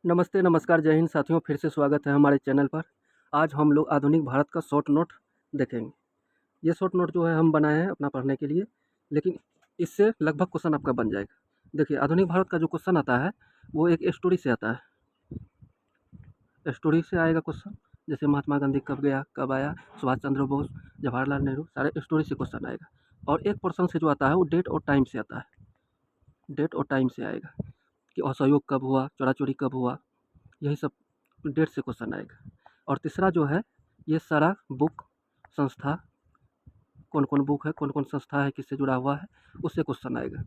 नमस्ते, नमस्कार, जय हिंद साथियों, फिर से स्वागत है हमारे चैनल पर। आज हम लोग आधुनिक भारत का शॉर्ट नोट देखेंगे। ये शॉर्ट नोट जो है हम बनाए हैं अपना पढ़ने के लिए, लेकिन इससे लगभग क्वेश्चन आपका बन जाएगा। देखिए, आधुनिक भारत का जो क्वेश्चन आता है वो एक स्टोरी से आता है। स्टोरी से आएगा क्वेश्चन, जैसे महात्मा गांधी कब गया, कब आया, सुभाष चंद्र बोस, जवाहरलाल नेहरू, सारे स्टोरी से क्वेश्चन आएगा। और एक पर्सन से जो आता है वो डेट और टाइम से आता है। डेट और टाइम से आएगा कि असहयोग कब हुआ, चोरा-चोरी कब हुआ, यही सब डेट से क्वेश्चन आएगा। और तीसरा जो है, ये सारा बुक, संस्था, कौन-कौन बुक है, कौन-कौन संस्था है, किससे जुड़ा हुआ है, उससे क्वेश्चन आएगा।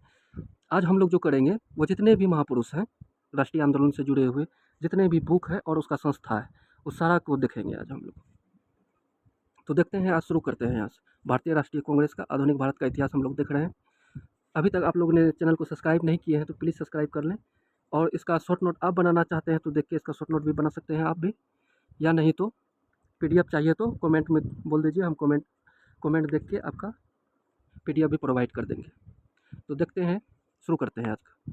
आज हम लोग जो करेंगे वो जितने भी महापुरुष हैं, राष्ट्रीय आंदोलन से जुड़े हुए जितने भी बुक है और उसका संस्था है, उस सारा को देखेंगे आज हम लोग। तो देखते हैं, आज शुरू करते हैं यहाँ से। भारतीय राष्ट्रीय कांग्रेस का आधुनिक भारत का इतिहास हम लोग देख रहे हैं। अभी तक आप लोगों ने चैनल को सब्सक्राइब नहीं किए हैं तो प्लीज़ सब्सक्राइब कर लें। और इसका शॉर्ट नोट आप बनाना चाहते हैं तो देखिए, इसका शॉर्ट नोट भी बना सकते हैं आप भी, या नहीं तो पीडीएफ चाहिए तो कमेंट में बोल दीजिए, हम कमेंट देख के आपका पीडीएफ भी प्रोवाइड कर देंगे। तो देखते हैं, शुरू करते हैं आज का।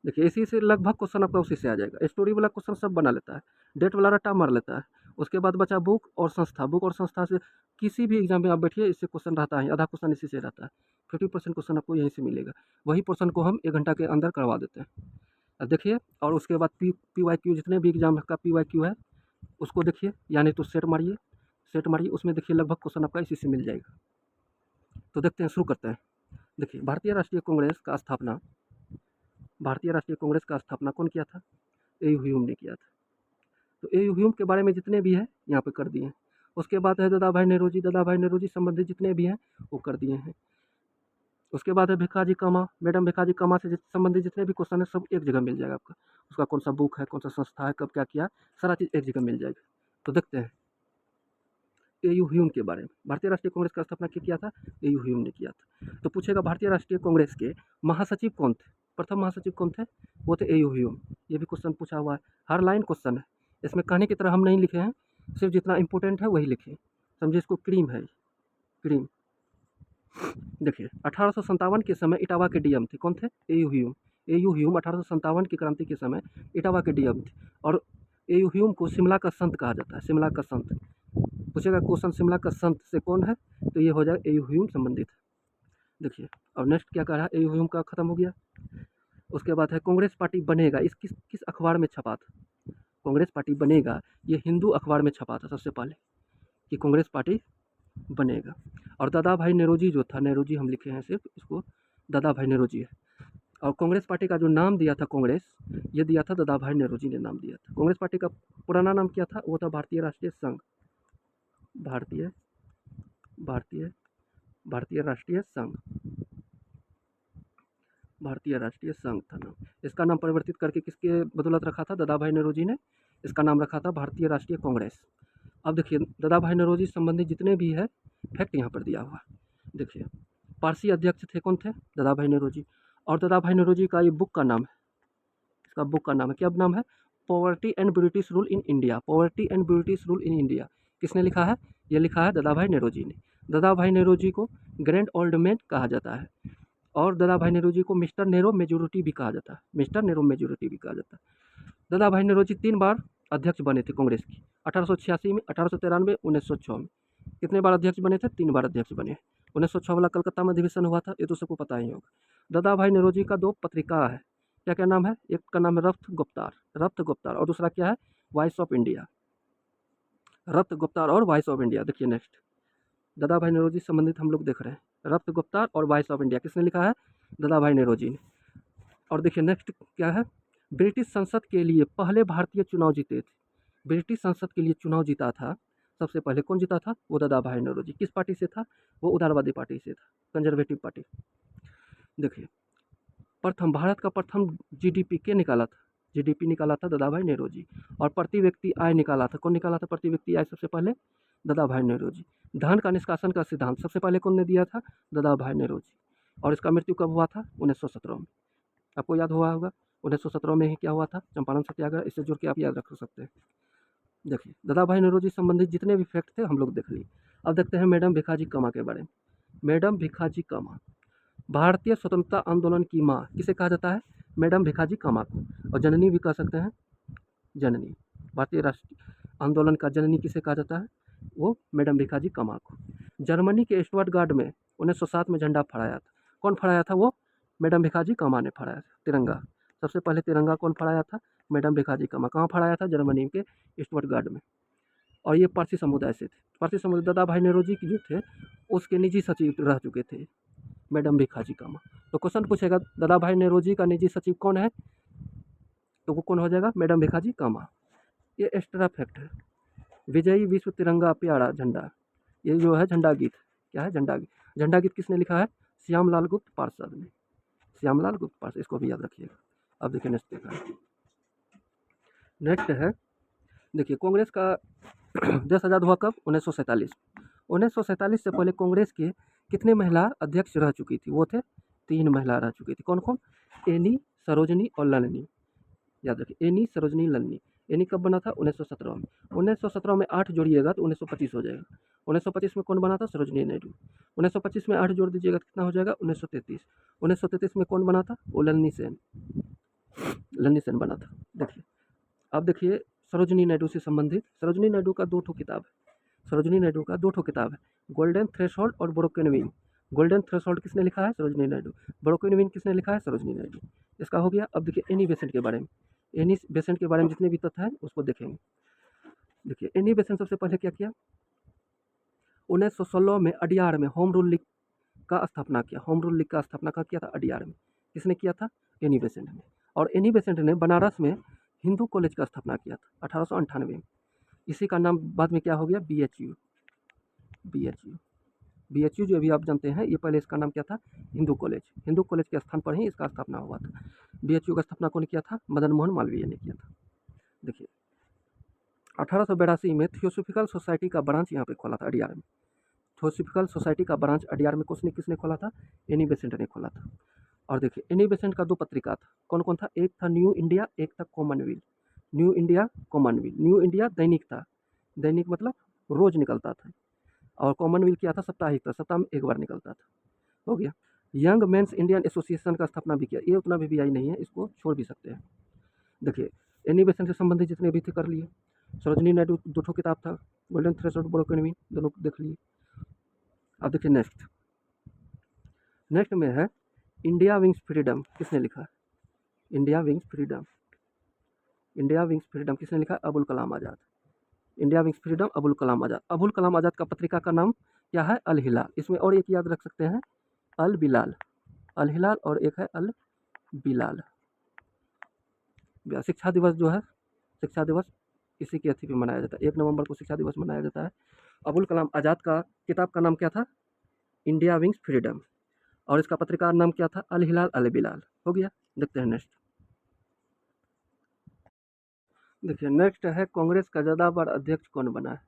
देखिए, इसी से लगभग क्वेश्चन आपका उसी से आ जाएगा। स्टोरी वाला क्वेश्चन सब बना लेता है, डेट वाला रट्टा मार लेता है। उसके बाद बचा बुक और संस्था। बुक और संस्था से किसी भी एग्जाम में आप बैठिए, इससे क्वेश्चन रहता है, आधा क्वेश्चन इसी से रहता है। 50% क्वेश्चन आपको यहीं से मिलेगा। वही क्वेश्चन को हम 1 घंटा के अंदर करवा देते हैं। अब देखिए, और उसके बाद पी वाई क्यू, जितने भी एग्जाम का पी वाई क्यू है उसको देखिए, यानी तो सेट मारिए, उसमें देखिए लगभग क्वेश्चन आपका इसी से मिल जाएगा। तो देखते हैं, शुरू करते हैं। देखिए, भारतीय राष्ट्रीय कांग्रेस का स्थापना कौन किया था? ए.यू. ह्यूम ने किया था। तो ए.यू. ह्यूम के बारे में जितने भी हैं यहाँ पे कर दिए हैं। उसके बाद है दादा भाई नेहरू जी संबंधित जितने भी हैं वो कर दिए हैं। उसके बाद है भिखाजी कामा, मैडम भिखाजी कामा से संबंधित जितने भी क्वेश्चन है सब एक जगह मिल जाएगा आपका। उसका कौन सा बुक है, कौन सा संस्था है, कब क्या किया, सारा चीज़ एक जगह मिल जाएगा। तो देखते हैं ए.यू. ह्यूम के बारे में। भारतीय राष्ट्रीय कांग्रेस का स्थापना किया था? ए.यू. ह्यूम ने किया था। तो पूछेगा भारतीय राष्ट्रीय कांग्रेस के महासचिव कौन थे? प्रथम महासचिव कौन थे? वो थे ए.यू. ह्यूम। ये भी क्वेश्चन पूछा हुआ है, हर लाइन क्वेश्चन है। इसमें कहने की तरह हम नहीं लिखे हैं, सिर्फ जितना इंपॉर्टेंट है वही लिखे। समझिए, इसको क्रीम है, क्रीम। देखिए, 1857 के समय इटावा के डीएम थे। कौन थे? ए.यू. ह्यूम। ए.यू. ह्यूम 1857 की क्रांति के समय इटावा के डीएम थे। और ए.यू. ह्यूम को शिमला का संत कहा जाता है, शिमला का संत। पूछेगा क्वेश्चन, शिमला का संत से कौन है, तो ये हो जाएगा ए.यू. ह्यूम संबंधित है। देखिए, और नेक्स्ट क्या कह रहा है, ए.यू. ह्यूम का खत्म हो गया। उसके बाद है कांग्रेस पार्टी बनेगा, इस किस किस अखबार में छपा था? कांग्रेस पार्टी बनेगा, ये हिंदू अखबार में छपा था सबसे पहले कि कांग्रेस पार्टी बनेगा। और दादा भाई नेरोजी जो था, नेरोजी हम लिखे हैं सिर्फ, इसको दादा भाई नेरोजी है। और कांग्रेस पार्टी का जो नाम दिया था कांग्रेस, ये दिया था दादा भाई नेरोजी ने नाम दिया था। कांग्रेस पार्टी का पुराना नाम क्या था? वो था भारतीय राष्ट्रीय संघ। भारतीय भारतीय भारतीय राष्ट्रीय संघ, भारतीय राष्ट्रीय संघ था नाम। इसका नाम परिवर्तित करके किसके बदौलत रखा था? दादा भाई नेरोजी ने। इसका नाम रखा था भारतीय राष्ट्रीय कांग्रेस। अब देखिए, दादा भाई नेरोजी संबंधी जितने भी है फैक्ट यहाँ पर दिया हुआ है। देखिए, पारसी अध्यक्ष थे, कौन थे? दादा भाई नेरोजी। और दादा भाई नेरोजी का ये बुक का नाम है, इसका बुक का नाम है, क्या नाम है? Poverty and British rule in India. Poverty and British rule in India किसने लिखा है? ये लिखा है दादा भाई नेरोजी ने। दादा भाई नेरोजी को ग्रैंड ओल्ड मैन कहा जाता है। और दादा भाई नेरोजी को मिस्टर नेहरू मेजोरिटी भी कहा जाता है, मिस्टर नेहरू मेजोरिटी भी कहा जाता है। दादा भाई नेरोजी 3 बार अध्यक्ष बने थे कांग्रेस की, 1886 में, 1893, 1906 में। कितने बार अध्यक्ष बने थे? 3 बार अध्यक्ष बने। 1906 वाला कलकत्ता में अधिवेशन हुआ था, ये तो सबको पता ही होगा। दादा भाई नेरोजी का 2 पत्रिका है, क्या क्या नाम है? एक का नाम है रफ्त गुप्तार, और दूसरा क्या है? Voice of India. Rast Goftar और वॉइस ऑफ इंडिया। देखिए नेक्स्ट, दादा भाई नेरोजी संबंधित हम लोग देख रहे हैं। रफ्त गुप्तार और वॉइस ऑफ इंडिया किसने लिखा है? दादा भाई नेरोजी ने। और देखिए नेक्स्ट क्या है, ब्रिटिश संसद के लिए पहले भारतीय चुनाव जीते थे। ब्रिटिश संसद के लिए चुनाव जीता था सबसे पहले, कौन जीता था? वो दादा भाई नेरोजी। किस पार्टी से था? वो उदारवादी पार्टी से था, कंजर्वेटिव पार्टी। देखिए, प्रथम भारत का प्रथम जीडीपी के निकाला था? जीडीपी निकाला था दादा भाई नेरोजी। और प्रति व्यक्ति आय निकाला था, कौन निकाला था प्रति व्यक्ति आय सबसे पहले? दादा भाई नेरोजी। धन का निष्कासन का सिद्धांत सबसे पहले कौन ने दिया था? दादा भाई नेरोजी। और इसका मृत्यु कब हुआ था? 1917 में। आपको याद हुआ होगा, 1917 में ही क्या हुआ था? चंपारण सत्याग्रह। इससे जुड़ के आप याद रख सकते हैं। देखिए, दादा भाई नेरोजी संबंधित जितने भी फैक्ट थे हम लोग देख लिए। अब देखते हैं मैडम भिखाजी कामा के बारे में। मैडम भिखाजी कामा, भारतीय स्वतंत्रता आंदोलन की माँ किसे कहा जाता है? मैडम भिखाजी कामा को। और जननी भी कह सकते हैं, जननी। भारतीय राष्ट्रीय आंदोलन का जननी किसे कहा जाता है? वो मैडम भिखाजी कामा को। जर्मनी के स्टुटगार्ट में 1907 में झंडा फहराया था। कौन फहराया था? वो मैडम भिखाजी कामा ने फहराया था तिरंगा। सबसे पहले तिरंगा कौन फहराया था? मैडम भिखाजी कामा। कहाँ फहराया था? जर्मनी के स्टुटगार्ट में। और ये पारसी समुदाय से थे। पारसी समुदाय दादा भाई नेहरू की जो थे उसके निजी सचिव रह चुके थे मैडम भिखाजी कामा। तो क्वेश्चन पूछेगा दादा भाई नेहरू का निजी सचिव कौन है? तो वो कौन हो जाएगा? मैडम भिखाजी कामा। ये एक्स्ट्रा फैक्ट है। विजयी विश्व तिरंगा प्यारा झंडा, ये जो है झंडा गीत। क्या है? झंडा गीत। झंडा गीत किसने लिखा है? श्यामलाल गुप्त पार्षद ने। श्यामलाल गुप्त पार्षद, इसको भी याद रखिएगा। अब देखिए नेक्स्ट देखा है। नेक्स्ट है, देखिए कांग्रेस का देश आज़ाद हुआ कब? 1947। 1947 से पहले कांग्रेस के कितने महिला अध्यक्ष रह चुकी थी? वो थे 3 महिला रह चुकी थी। कौन कौन? एनी, सरोजनी और ललनी। याद रखिए, एनी, सरोजनी, ललनी। एनी कब बना था? 1917 में। 1917 में 8 जोड़िएगा तो 1925 हो जाएगा। 1925 में कौन बना था? सरोजनी नायडू। 1925 में 8 जोड़ दीजिएगा तो कितना हो जाएगा? 1933। 1933 में कौन बना था? वो ललनी सेन। ललनी सेन बना था। देखिए, अब देखिए सरोजनी नायडू से संबंधित सरोजनी नायडू का 2 ठो किताब है। सरोजनी नायडू का 2 ठो किताब है, गोल्डन थ्रेशोल्ड और ब्रोकन विंग। गोल्डन थ्रेशोल्ड किसने लिखा है? सरोजनी नायडू। ब्रोकन विंग किसने लिखा है? सरोजनी नायडू। इसका हो गया। अब देखिए एनी बेसेंट के बारे में। एनी बेसेंट के बारे में जितने भी तथ्य हैं उसको देखेंगे। देखिए एनी बेसेंट सबसे पहले क्या किया? 1916 में अडियार में होम रूल लीग का स्थापना किया। होम रूल लीग का स्थापना कहाँ किया था? अडियार में। किसने किया था? एनी बेसेंट ने। और एनी बेसेंट ने बनारस में हिंदू कॉलेज का स्थापना किया था 1898 में। इसी का नाम बाद में क्या हो गया? BHU। BHU। BHU जो अभी आप जानते हैं, ये पहले इसका नाम क्या था? हिंदू कॉलेज। हिंदू कॉलेज के स्थान पर ही इसका स्थापना हुआ था। BHU का स्थापना कौन किया था? मदन मोहन मालवीय ने किया था। देखिए 1882 में थियोसॉफिकल सोसाइटी का ब्रांच यहाँ पे खोला था अडियार में। थियोसॉफिकल सोसाइटी का ब्रांच अडियार में किसने खोला था? एनी बेसेंट ने खोला था। और देखिए एनी बेसेंट का 2 पत्रिका था। कौन कौन था? एक था न्यू इंडिया, एक था Commonwealth. New India, Commonwealth. New India दैनिक था, दैनिक मतलब रोज निकलता था। और कॉमनवेल्थ क्या था? साप्ताहिक था, सप्ताह में 1 बार निकलता था। हो गया। यंग मेंस इंडियन एसोसिएशन का स्थापना भी किया। ये उतना भी VI नहीं है, इसको छोड़ भी सकते हैं। देखिए एनी बेसेंट से संबंधित जितने भी थे कर लिए। सरोजनी नायडू 2 ठो किताब था, गोल्डन थ्रेशोल्ड, ब्रोकन विंग, दोनों देख लिए। अब देखिए नेक्स्ट में है इंडिया विंग्स फ्रीडम। किसने लिखा? India wings freedom. India wings freedom किसने लिखा? Abul Kalam Azad. India wings freedom, Abul Kalam Azad. Abul Kalam Azad का पत्रिका का नाम क्या है? अल हिलाल। इसमें और एक याद रख सकते हैं, अल बिलाल। अल हिलाल और एक है अल बिलाल। शिक्षा दिवस जो है, शिक्षा दिवस इसी के अथी पे मनाया जाता है। 1 नवंबर को शिक्षा दिवस मनाया जाता है। अबुल कलाम आज़ाद का किताब का नाम क्या था? India wings freedom. और इसका पत्रिका नाम क्या था? अल हिलाल, अल बिलाल। हो गया। देखते हैं नेक्स्ट। देखिए नेक्स्ट है कांग्रेस का ज़्यादा बार अध्यक्ष कौन बना है?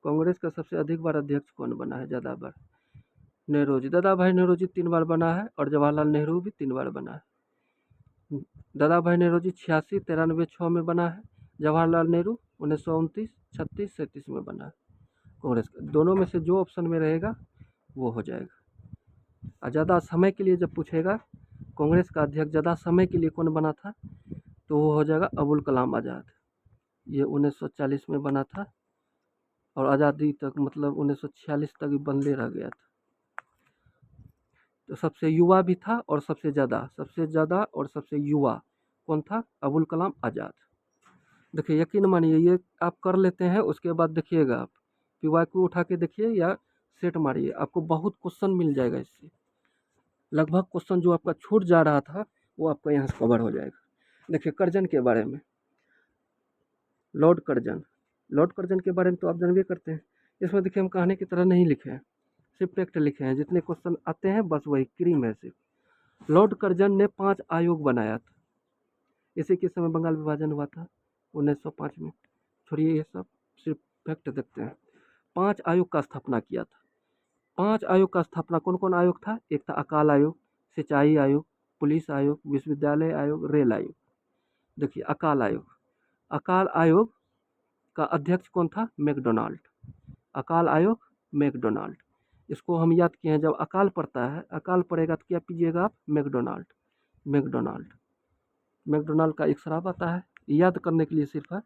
कांग्रेस का सबसे अधिक बार अध्यक्ष कौन बना है ज़्यादा बार? नेहरू जी। दादा भाई नेहरू जी 3 बार बना है और जवाहरलाल नेहरू भी 3 बार बना है। दादा भाई नेहरू जी 86, 93, 6 में बना है। जवाहरलाल नेहरू 1929, 36, 37 में बना है। कांग्रेस का दोनों में से जो ऑप्शन में रहेगा वो हो जाएगा। और ज़्यादा समय के लिए जब पूछेगा कांग्रेस का अध्यक्ष ज़्यादा समय के लिए कौन बना था, तो वो हो जाएगा अबुल कलाम आज़ाद। ये 1940 में बना था और आज़ादी तक मतलब 1946 तक ही बनले रह गया था। तो सबसे युवा भी था और सबसे ज़्यादा और सबसे युवा कौन था? अबुल कलाम आज़ाद। देखिए यकीन मानिए ये आप कर लेते हैं, उसके बाद देखिएगा आप PYQ उठा के देखिए या सेट मारिए, आपको बहुत क्वेश्चन मिल जाएगा इससे। लगभग क्वेश्चन जो आपका छूट जा रहा था वो आपका यहाँ से कवर हो जाएगा। देखिए कर्जन के बारे में, लॉर्ड कर्जन के बारे में तो आप जानबे करते हैं। इसमें देखिए हम कहानी की तरह नहीं लिखे हैं, सिर्फ टेक्स्ट लिखे हैं। जितने क्वेश्चन आते हैं बस वही क्रीम है सिर्फ। लॉर्ड कर्जन ने 5 आयोग बनाया था। इसी के समय बंगाल विभाजन हुआ था 1905 में। छोड़िए ये सब, सिर्फ फैक्ट देखते हैं। 5 आयोग का स्थापना किया था। 5 आयोग का स्थापना कौन कौन आयोग था? एक था अकाल आयोग, सिंचाई आयोग, पुलिस आयोग, विश्वविद्यालय आयोग, रेल आयोग। देखिए अकाल आयोग का अध्यक्ष कौन था? मैकडोनाल्ड। अकाल आयोग मैकडोनाल्ड। इसको हम याद किए हैं, जब अकाल पड़ता है, अकाल पड़ेगा तो क्या पीजिएगा आप? मैकडोनाल्ड। मैकडोनाल्ड का एक शराब आता है, याद करने के लिए सिर्फ है।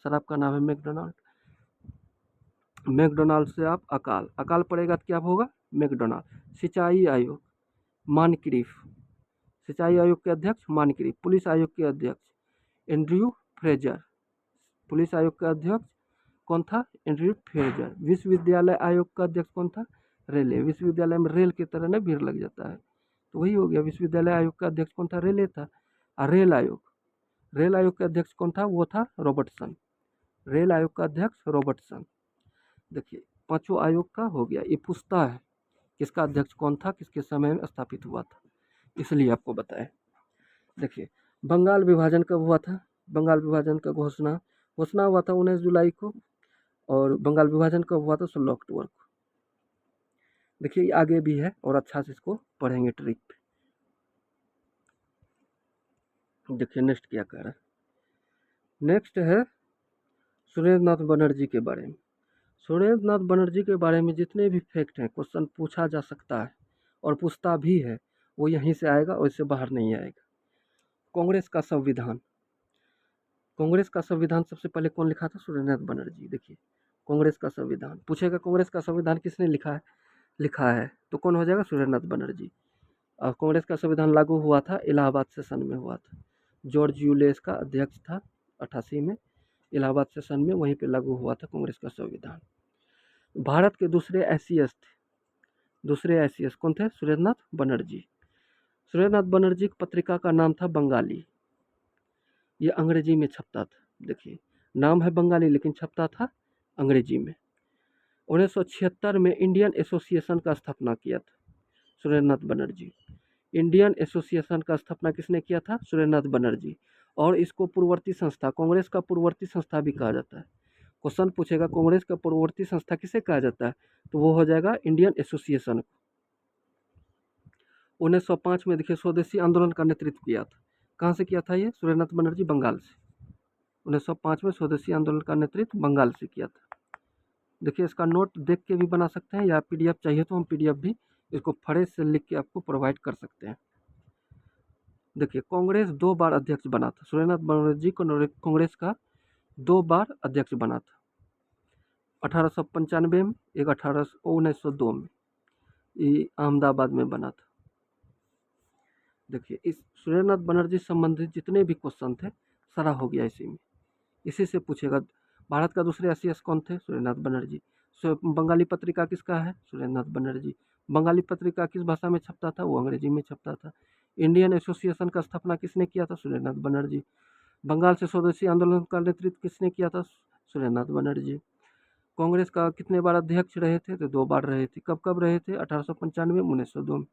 शराब का नाम है मैकडोनाल्ड। मैकडोनाल्ड से आप अकाल, अकाल पड़ेगा तो क्या होगा? मैकडोनाल्ड। सिंचाई आयोग मानक्रीफ, सिंचाई आयोग के अध्यक्ष मानक्रीफ। पुलिस आयोग के अध्यक्ष एंड्रयू फ्रेजर, पुलिस आयोग का अध्यक्ष कौन था? Andrew Fraser. विश्वविद्यालय आयोग का अध्यक्ष कौन था? रेले। विश्वविद्यालय में रेल की तरह ना भीड़ लग जाता है, तो वही हो गया। विश्वविद्यालय आयोग का अध्यक्ष कौन था? रेले था। और रेल आयोग, रेल आयोग का अध्यक्ष कौन था? वो था रॉबर्टसन। रेल आयोग का अध्यक्ष रॉबर्टसन। देखिए पांचों आयोग का हो गया। ये पूछता है किसका अध्यक्ष कौन था, किसके समय में स्थापित हुआ था, इसलिए आपको बताए। देखिए बंगाल विभाजन कब हुआ था? बंगाल विभाजन का घोषणा घोषणा हुआ था 19 जुलाई को, और बंगाल विभाजन कब हुआ था? 16 अक्टूबर को। देखिए आगे भी है और अच्छा से इसको पढ़ेंगे ट्रिक पे। देखिए नेक्स्ट क्या कह रहा है। नेक्स्ट है सुरेंद्रनाथ बनर्जी के बारे में। सुरेंद्रनाथ बनर्जी के बारे में जितने भी फैक्ट हैं, क्वेश्चन पूछा जा सकता है और पूछता भी है, वो यहीं से आएगा और इससे बाहर नहीं आएगा। कांग्रेस का संविधान, कांग्रेस का संविधान सबसे पहले कौन लिखा था? सुरेंद्रनाथ बनर्जी। देखिए कांग्रेस का संविधान पूछेगा, कांग्रेस का संविधान किसने लिखा है तो कौन हो जाएगा? सुरेंद्रनाथ बनर्जी। और कांग्रेस का संविधान लागू हुआ था इलाहाबाद सेशन में हुआ था। जॉर्ज यूलेस का अध्यक्ष था 88 में, इलाहाबाद सेशन में वहीं पे लागू हुआ था कांग्रेस का संविधान। भारत के दूसरे एसीएस थे, दूसरे एसीएस कौन थे? सुरेंद्रनाथ बनर्जी। सुरेंद्रनाथ बनर्जी की पत्रिका का नाम था बंगाली, ये अंग्रेजी में छपता था। देखिए नाम है बंगाली लेकिन छपता था अंग्रेजी में। 1976 में इंडियन एसोसिएशन का स्थापना किया था सुरेंद्रनाथ बनर्जी। इंडियन एसोसिएशन का स्थापना किसने किया था? सुरेंद्रनाथ बनर्जी। और इसको पूर्ववर्ती संस्था, कांग्रेस का पूर्ववर्ती संस्था भी कहा जाता है। क्वेश्चन पूछेगा कांग्रेस का पूर्ववर्ती संस्था किसे कहा जाता है, तो वो हो जाएगा इंडियन एसोसिएशन। 1905 में देखिए स्वदेशी आंदोलन का नेतृत्व किया था। कहाँ से किया था ये? सुरेंद्रनाथ बनर्जी बंगाल से। 1905 में स्वदेशी आंदोलन का नेतृत्व बंगाल से किया था। देखिए इसका नोट देख के भी बना सकते हैं या पीडीएफ चाहिए तो हम पीडीएफ भी इसको फड़े से लिख के आपको प्रोवाइड कर सकते हैं। देखिए कांग्रेस 2 बार अध्यक्ष बना था। सुरेंद्रनाथ बनर्जी को कांग्रेस का 2 बार अध्यक्ष बना था। 1895 में, एक 1902 में। ये अहमदाबाद में बना था। देखिए इस सुरेंद्रनाथ बनर्जी संबंधित जितने भी क्वेश्चन थे सारा हो गया इसी में, इसी से पूछेगा। भारत का दूसरे एसीएस कौन थे? सुरेंद्रनाथ बनर्जी। बंगाली पत्रिका किसका है? सुरेंद्रनाथ बनर्जी। बंगाली पत्रिका किस भाषा में छपता था? वो अंग्रेजी में छपता था। इंडियन एसोसिएशन का स्थापना किसने किया था? सुरेंद्रनाथ बनर्जी। बंगाल से स्वदेशी आंदोलन का नेतृत्व किसने किया था? सुरेंद्रनाथ बनर्जी। कांग्रेस का कितने बार अध्यक्ष रहे थे? तो 2 बार रहे थे। कब कब रहे थे? 1895 में, 1902 में।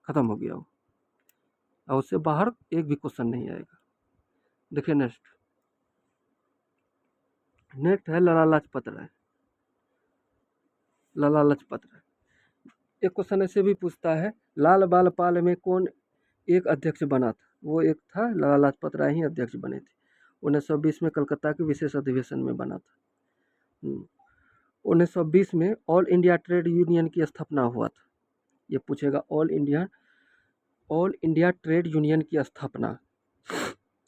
खत्म हो गया वो, और उससे बाहर एक भी क्वेश्चन नहीं आएगा। देखिए नेक्स्ट है लाला लाजपत राय। लाला लाजपत राय, एक क्वेश्चन ऐसे भी पूछता है, लाल बाल पाल में कौन एक अध्यक्ष बना था? वो एक था लाला लाजपत राय ही अध्यक्ष बने थे। 1920 में कलकत्ता के विशेष अधिवेशन में बना था। 1920 में ऑल इंडिया ट्रेड यूनियन की स्थापना हुआ था। ये पूछेगा ऑल इंडिया ट्रेड यूनियन की स्थापना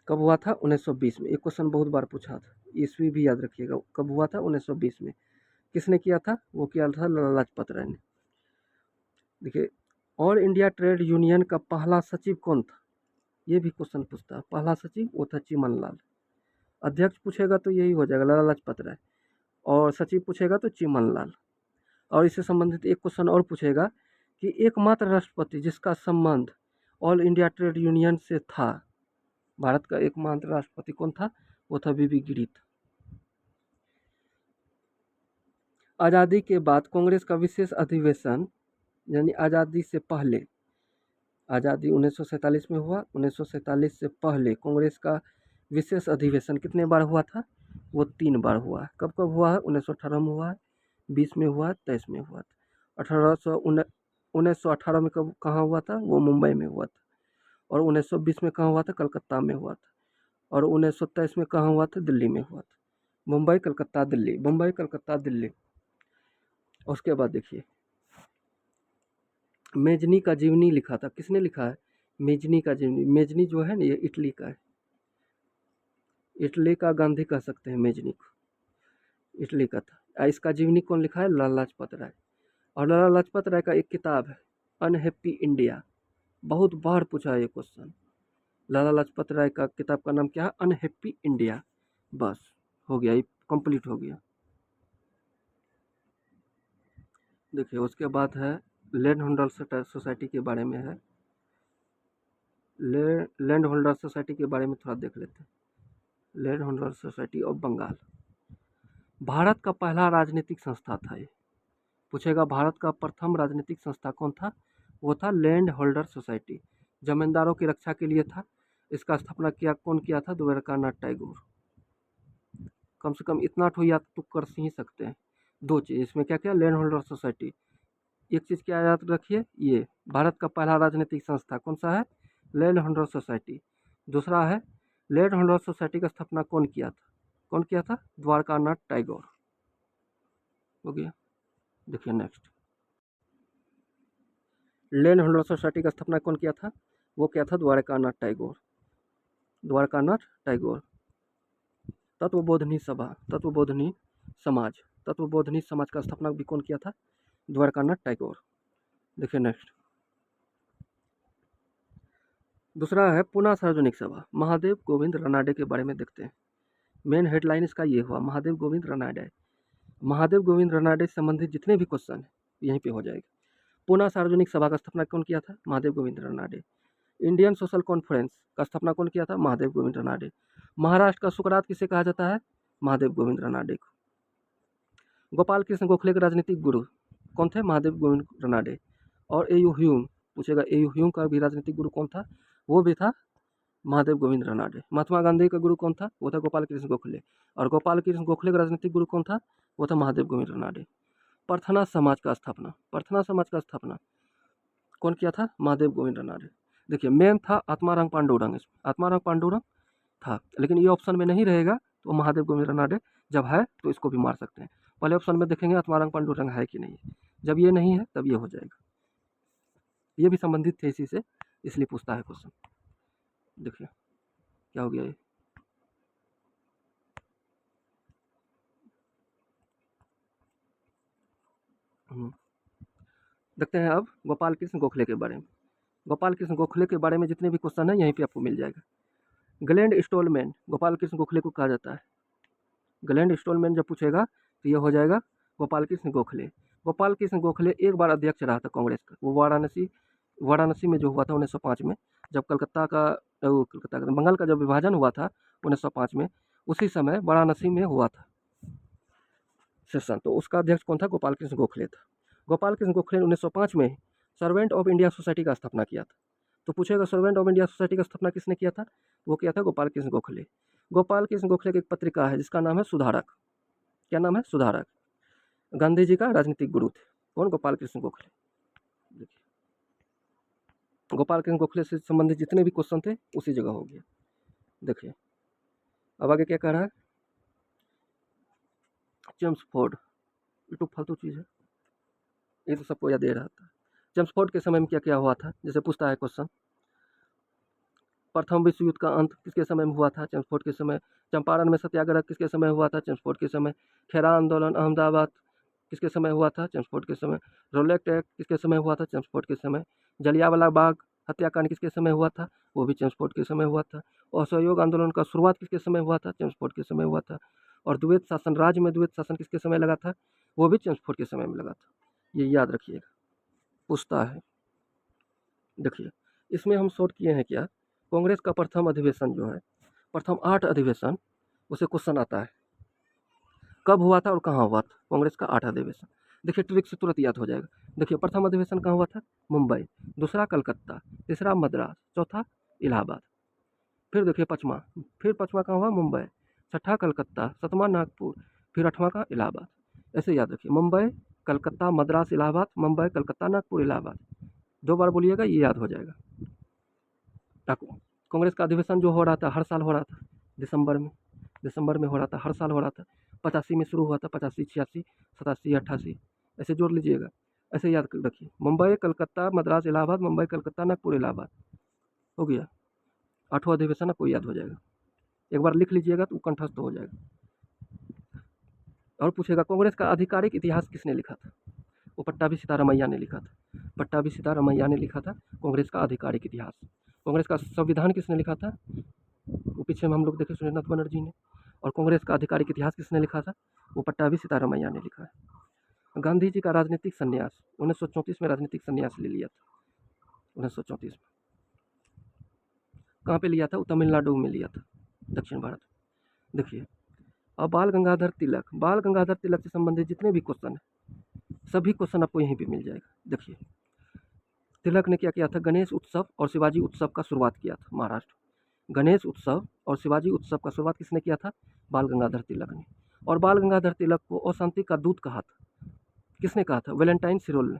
कब हुआ था? 1920 में। ये क्वेश्चन बहुत बार पूछा था, ईस्वी भी याद रखिएगा। कब हुआ था? 1920 में। किसने किया था? वो किया था लाला लाजपत राय ने। देखिए ऑल इंडिया ट्रेड यूनियन का पहला सचिव कौन था? ये भी क्वेश्चन पूछता है। पहला सचिव वो था चिमन लाल। अध्यक्ष पूछेगा तो यही हो जाएगा लाला लाजपत राय, और सचिव पूछेगा तो चिमन लाल। और इससे संबंधित एक क्वेश्चन और पूछेगा कि एकमात्र राष्ट्रपति जिसका संबंध ऑल इंडिया ट्रेड यूनियन से था, भारत का एकमात्र राष्ट्रपति कौन था? वो था बीबी गिरी था। आज़ादी के बाद कांग्रेस का विशेष अधिवेशन, यानी आज़ादी से पहले, आज़ादी 1947 में हुआ, 1947 से पहले कांग्रेस का विशेष अधिवेशन कितने बार हुआ था? वो 3 बार हुआ है। कब कब हुआ है? 1918 में हुआ है, 20 में हुआ है, 23 में हुआ था। 1918 में कब कहाँ हुआ था? वो मुंबई में हुआ था। और 1920 में कहाँ हुआ था? कलकत्ता में हुआ था। और 1923 में कहाँ हुआ था? दिल्ली में हुआ था। मुंबई कलकत्ता दिल्ली, मुंबई कलकत्ता दिल्ली। उसके बाद देखिए मेजनी का जीवनी लिखा था। किसने लिखा है? मेजनी का जीवनी। मेजनी जो है ना ये इटली का है, इटली का गांधी कह सकते हैं मेजनी को, इटली का था। इसका जीवनी कौन लिखा है? लाला लाजपत राय। और लाला लाजपत राय का एक किताब है अनहैप्पी इंडिया, बहुत बार पूछा है ये क्वेश्चन। लाला लाजपत राय का किताब का नाम क्या है? Unhappy India. बस हो गया, ये कंप्लीट हो गया। देखिए उसके बाद है लैंड होल्डर सोसाइटी के बारे में है। लैंड होल्डर सोसाइटी के बारे में थोड़ा देख लेते हैं। Land holder society of Bengal Bharat का पहला राजनीतिक संस्था था ये। पूछेगा भारत का प्रथम राजनीतिक संस्था कौन था? वो था लैंड होल्डर सोसाइटी, जमींदारों की रक्षा के लिए था। इसका स्थापना कौन किया था? द्वारकानाथ टैगोर। कम से कम इतना तो याद तो कर ही सकते हैं। दो चीज़ इसमें क्या क्या? Land holder society. एक चीज़ क्या याद रखिए, ये भारत का पहला राजनीतिक संस्था कौन सा है? Land holder society. दूसरा है लैंड होल्डर सोसाइटी का स्थापना कौन किया था? कौन किया था? द्वारकानाथ टैगोर। हो गया। देखिए नेक्स्ट, लैंड होल्डर सोसाइटी का स्थापना कौन किया था? वो क्या था? द्वारकानाथ टैगोर। द्वारकानाथ टैगोर। तत्वबोधनी सभा, तत्वबोधनी समाज, तत्वबोधनी समाज का स्थापना भी कौन किया था? द्वारकानाथ टैगोर। देखिए नेक्स्ट, दूसरा है पुणे सार्वजनिक सभा, महादेव गोविंद रनाडे के बारे में देखते हैं। मेन हेडलाइन इसका ये हुआ, महादेव गोविंद रनाडे। महादेव गोविंद रनाडे से संबंधित जितने भी क्वेश्चन हैं यहीं पे हो जाएगा। पुणे सार्वजनिक सभा का स्थापना कौन किया था? Mahadev Govind Ranade. Indian social conference का स्थापना कौन किया था? महादेव गोविंद रनाडे। महाराष्ट्र का सुकरात किसे कहा जाता है? महादेव गोविंद रनाडे को। गोपाल कृष्ण गोखले के राजनीतिक गुरु कौन थे? महादेव गोविंद रनाडे। और ए.यू. ह्यूम, पूछेगा ए.यू. ह्यूम का भी राजनीतिक गुरु कौन था? वो भी था महादेव गोविंद रनाडे। महात्मा गांधी का गुरु कौन था? वो था गोपाल कृष्ण गोखले। और गोपाल कृष्ण गोखले का राजनीतिक गुरु कौन था? वो था महादेव गोविंद रनाडे। प्रार्थना समाज का स्थापना, प्रार्थना समाज का स्थापना कौन किया था? महादेव गोविंद रनाडे। देखिए मेन था आत्माराम पांडुरंग, आत्माराम पांडुरंग था, लेकिन ये ऑप्शन में नहीं रहेगा तो महादेव गोविंद रनाडे। जब है तो इसको भी मार सकते हैं। पहले ऑप्शन में देखेंगे आत्माराम पांडुरंग है कि नहीं, जब ये नहीं है तब ये हो जाएगा। ये भी संबंधित थे इसी से, इसलिए पूछता है क्वेश्चन। देखिए क्या हो गया ये, देखते हैं अब गोपाल कृष्ण गोखले के बारे में। गोपाल कृष्ण गोखले के बारे में जितने भी क्वेश्चन हैं यहीं पे आपको मिल जाएगा। ग्लैंड स्टोलमैन गोपाल कृष्ण गोखले को कहा जाता है। ग्लैंड स्टोलमैन जब पूछेगा तो ये हो जाएगा गोपाल कृष्ण गोखले। गोपाल कृष्ण गोखले एक बार अध्यक्ष रहा था कांग्रेस का। वो वाराणसी में जो हुआ था 1905 में, जब कलकत्ता का बंगाल का जब विभाजन हुआ था 1905 में, उसी समय वाराणसी में हुआ था सेशन। तो उसका अध्यक्ष कौन था? गोपाल कृष्ण गोखले था। गोपाल कृष्ण गोखले ने 1905 में सर्वेंट ऑफ इंडिया सोसाइटी का स्थापना किया था। तो पूछेगा सर्वेंट ऑफ इंडिया सोसाइटी का स्थापना किसने किया था? वो किया था गोपाल कृष्ण गोखले। गोपाल कृष्ण गोखले की एक पत्रिका है जिसका नाम है सुधारक। क्या नाम है? सुधारक। गांधी जी का राजनीतिक गुरु थे। कौन? गोपाल कृष्ण गोखले। देखिए गोपाल कृष्ण गोखले से संबंधित जितने भी क्वेश्चन थे उसी जगह हो गया। देखिए अब आगे क्या कह रहा है, जेम्स फोर्ड। ये तो फालतू चीज़ है, ये तो सबको याद दे रहा था। जेम्स फोर्ड के समय में क्या क्या हुआ था, जैसे पूछता है क्वेश्चन। प्रथम विश्व युद्ध का अंत किसके समय में हुआ था? जेम्स फोर्ड के समय। चंपारण में सत्याग्रह किसके समय हुआ था? जेम्स फोर्ड के समय। खेरा आंदोलन अहमदाबाद किसके समय हुआ था? जेम्स फोर्ड के समय। रोलेक्ट एक्ट किसके समय हुआ था? जेम्स फोर्ड के समय। जलियांवाला बाग हत्याकांड किसके समय हुआ था? वो भी जेम्स फोर्ड के समय हुआ था। असहयोग आंदोलन का शुरुआत किसके समय हुआ था? जेम्स फोर्ड के समय हुआ था। और द्वैत शासन, राज्य में द्वैत शासन किसके समय लगा था? वो भी जेम्स फोर्ड के समय में लगा था। ये याद रखिएगा, पूछता है। देखिए इसमें हम शॉर्ट किए हैं क्या, कांग्रेस का प्रथम अधिवेशन जो है, प्रथम 8 अधिवेशन, उसे क्वेश्चन आता है कब हुआ था और कहाँ हुआ था। कांग्रेस का 8 अधिवेशन, देखिए ट्रिक से तुरंत याद हो जाएगा। देखिए प्रथम अधिवेशन कहाँ हुआ था? मुंबई। दूसरा कलकत्ता। तीसरा मद्रास। चौथा इलाहाबाद। फिर देखिए पाँचवा कहाँ हुआ? मुंबई। छठा कलकत्ता। सातवां नागपुर। फिर 8वां का इलाहाबाद। ऐसे याद रखिए, मुंबई कलकत्ता मद्रास इलाहाबाद, मुंबई कलकत्ता नागपुर इलाहाबाद। 2 बार बोलिएगा, ये याद हो जाएगा। कांग्रेस का अधिवेशन जो हो रहा था हर साल हो रहा था, दिसंबर में हो रहा था, हर साल हो रहा था। 85 में शुरू हुआ था, 85, 86, 87, 88, ऐसे जोड़ लीजिएगा। ऐसे याद रखिए, मुंबई कलकत्ता मद्रास इलाहाबाद, मुंबई कलकत्ता नागपुर इलाहाबाद। हो गया 8वां अधिवेशन, आपको याद हो जाएगा। एक बार लिख लीजिएगा तो कंठस्थ हो जाएगा। और पूछेगा कांग्रेस का आधिकारिक इतिहास किसने लिखा था? वो पट्टाभी सीतारामैया ने लिखा था। पट्टाभी सीतारामैया ने लिखा था कांग्रेस का आधिकारिक इतिहास। कांग्रेस का संविधान किसने लिखा था? वो पीछे में हम लोग देखे सुरेंद्रनाथ बनर्जी ने। और कांग्रेस का आधिकारिक इतिहास किसने लिखा था? वो पट्टाभी सीतारामैया ने लिखा है। गांधी जी का राजनीतिक संन्यास 1934 में राजनीतिक संन्यास ले लिया था। 1934 में कहाँ पे लिया था? वो तमिलनाडु में लिया था, दक्षिण भारत। देखिए अब बाल गंगाधर तिलक से संबंधित जितने भी क्वेश्चन हैं सभी क्वेश्चन आपको यहीं पे मिल जाएगा। देखिए तिलक ने क्या किया था? गणेश उत्सव और शिवाजी उत्सव का शुरुआत किया था महाराष्ट्र। गणेश उत्सव और शिवाजी उत्सव का शुरुआत किसने किया था? बाल गंगाधर तिलक ने। और बाल गंगाधर तिलक को अशांति का दूत कहा था। किसने कहा था? वैलेंटाइन सिरोल ने।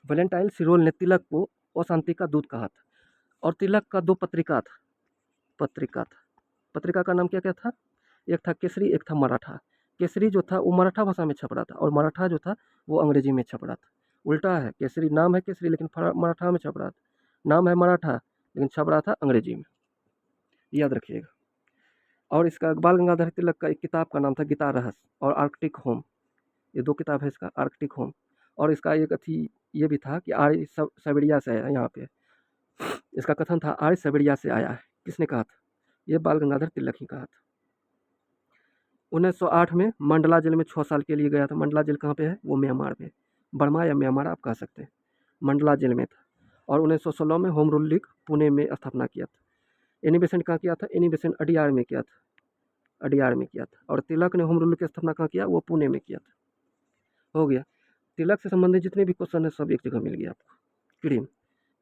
वैलेंटाइन सिरोल ने तिलक को अशांति का दूत कहा था। और तिलक का 2 पत्रिका था। पत्रिका का नाम क्या क्या था? एक था केसरी, एक था मराठा। केसरी जो था वो मराठा भाषा में छप रहा था और मराठा जो था वो अंग्रेजी में छप रहा था। उल्टा है, केसरी नाम है केसरी लेकिन मराठा में छप रहा था। नाम है मराठा लेकिन छप रहा था अंग्रेजी में, याद रखिएगा। और इसका बाल गंगाधर तिलक का एक किताब का नाम था गीता रहस्य और आर्कटिक होम। ये 2 किताब है इसका, आर्कटिक होम। और इसका एक ये भी था कि आर्य साइबेरिया से आया यहाँ पे। इसका कथन था आर्य साइबेरिया से आया है। किसने कहा था? ये बाल गंगाधर तिलक ही कहा था। 1908 में मंडला जेल में 6 साल के लिए गया था। मंडला जेल कहाँ पे है? वो म्यांमार में, बर्मा या म्यांमार आप कह सकते हैं। मंडला जेल में था। और 1916 में होम रूल लीग पुणे में स्थापना किया था। एनी बेसेंट कहाँ किया था? एनी बेसेंट अडियार में किया था। अडियार में किया था। और तिलक ने होम रूल की स्थापना कहाँ किया? वो पुणे में किया था। हो गया। तिलक से संबंधित जितने भी क्वेश्चन है सब एक जगह मिल गया आपको। क्लीन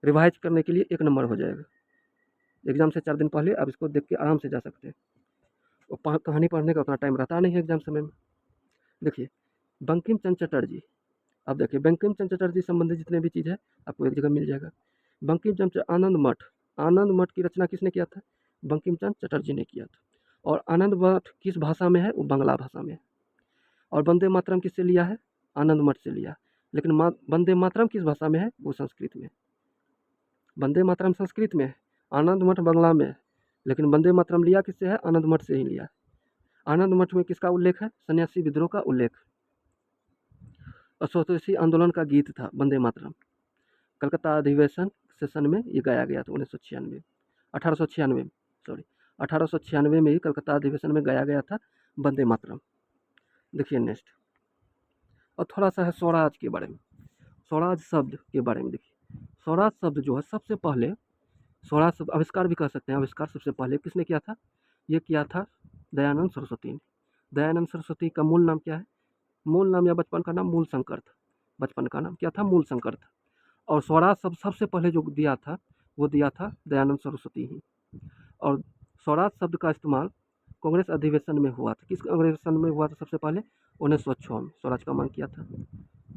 रिवाइज करने के लिए 1 नंबर हो जाएगा। एग्जाम से 4 दिन पहले आप इसको देख के आराम से जा सकते हैं। और कहानी पढ़ने का उतना टाइम रहता नहीं है एग्जाम समय में। देखिए बंकिम चंद्र चटर्जी। अब देखिए बंकिम चंद्र चटर्जी संबंधित जितने भी चीज़ है आपको एक जगह मिल जाएगा। बंकिम चंद्र आनंद मठ की रचना किसने किया था? बंकिम चंद्र चटर्जी ने किया था। और आनंद मठ किस भाषा में है? वो बांग्ला भाषा में है। और वंदे मातरम किससे लिया है? आनंद मठ से लिया। लेकिन वंदे मातरम किस भाषा में है? वो संस्कृत में। वंदे मातरम संस्कृत में है, आनंद मठ बांग्ला में है। लेकिन वंदे मातरम लिया किससे है? आनंद मठ से ही लिया। आनंद मठ में किसका उल्लेख है? सन्यासी विद्रोह का उल्लेख। स्वदेशी आंदोलन का गीत था वंदे मातरम। कलकत्ता अधिवेशन सेशन में ये गाया गया था 1996 1896 सॉरी 1896 में ही कलकत्ता अधिवेशन में गाया गया था वंदे मातरम। देखिए नेक्स्ट और थोड़ा सा है स्वराज के बारे में। स्वराज शब्द के बारे में देखिए। स्वराज शब्द जो है सबसे पहले स्वराज शब्द आविष्कार भी कह सकते हैं। आविष्कार सबसे पहले किसने किया था? ये किया था दयानंद सरस्वती ने। दयानंद सरस्वती का मूल नाम क्या है? मूल नाम या बचपन का नाम मूलशंकर था। बचपन का नाम क्या था? मूलशंकर था। और स्वराज शब्द सबसे पहले जो दिया था वो दिया था दयानंद सरस्वती ही। और स्वराज शब्द का इस्तेमाल कांग्रेस अधिवेशन में हुआ था। किस अधिवेशन में हुआ था? सबसे पहले 1906 में स्वराज का मांग किया था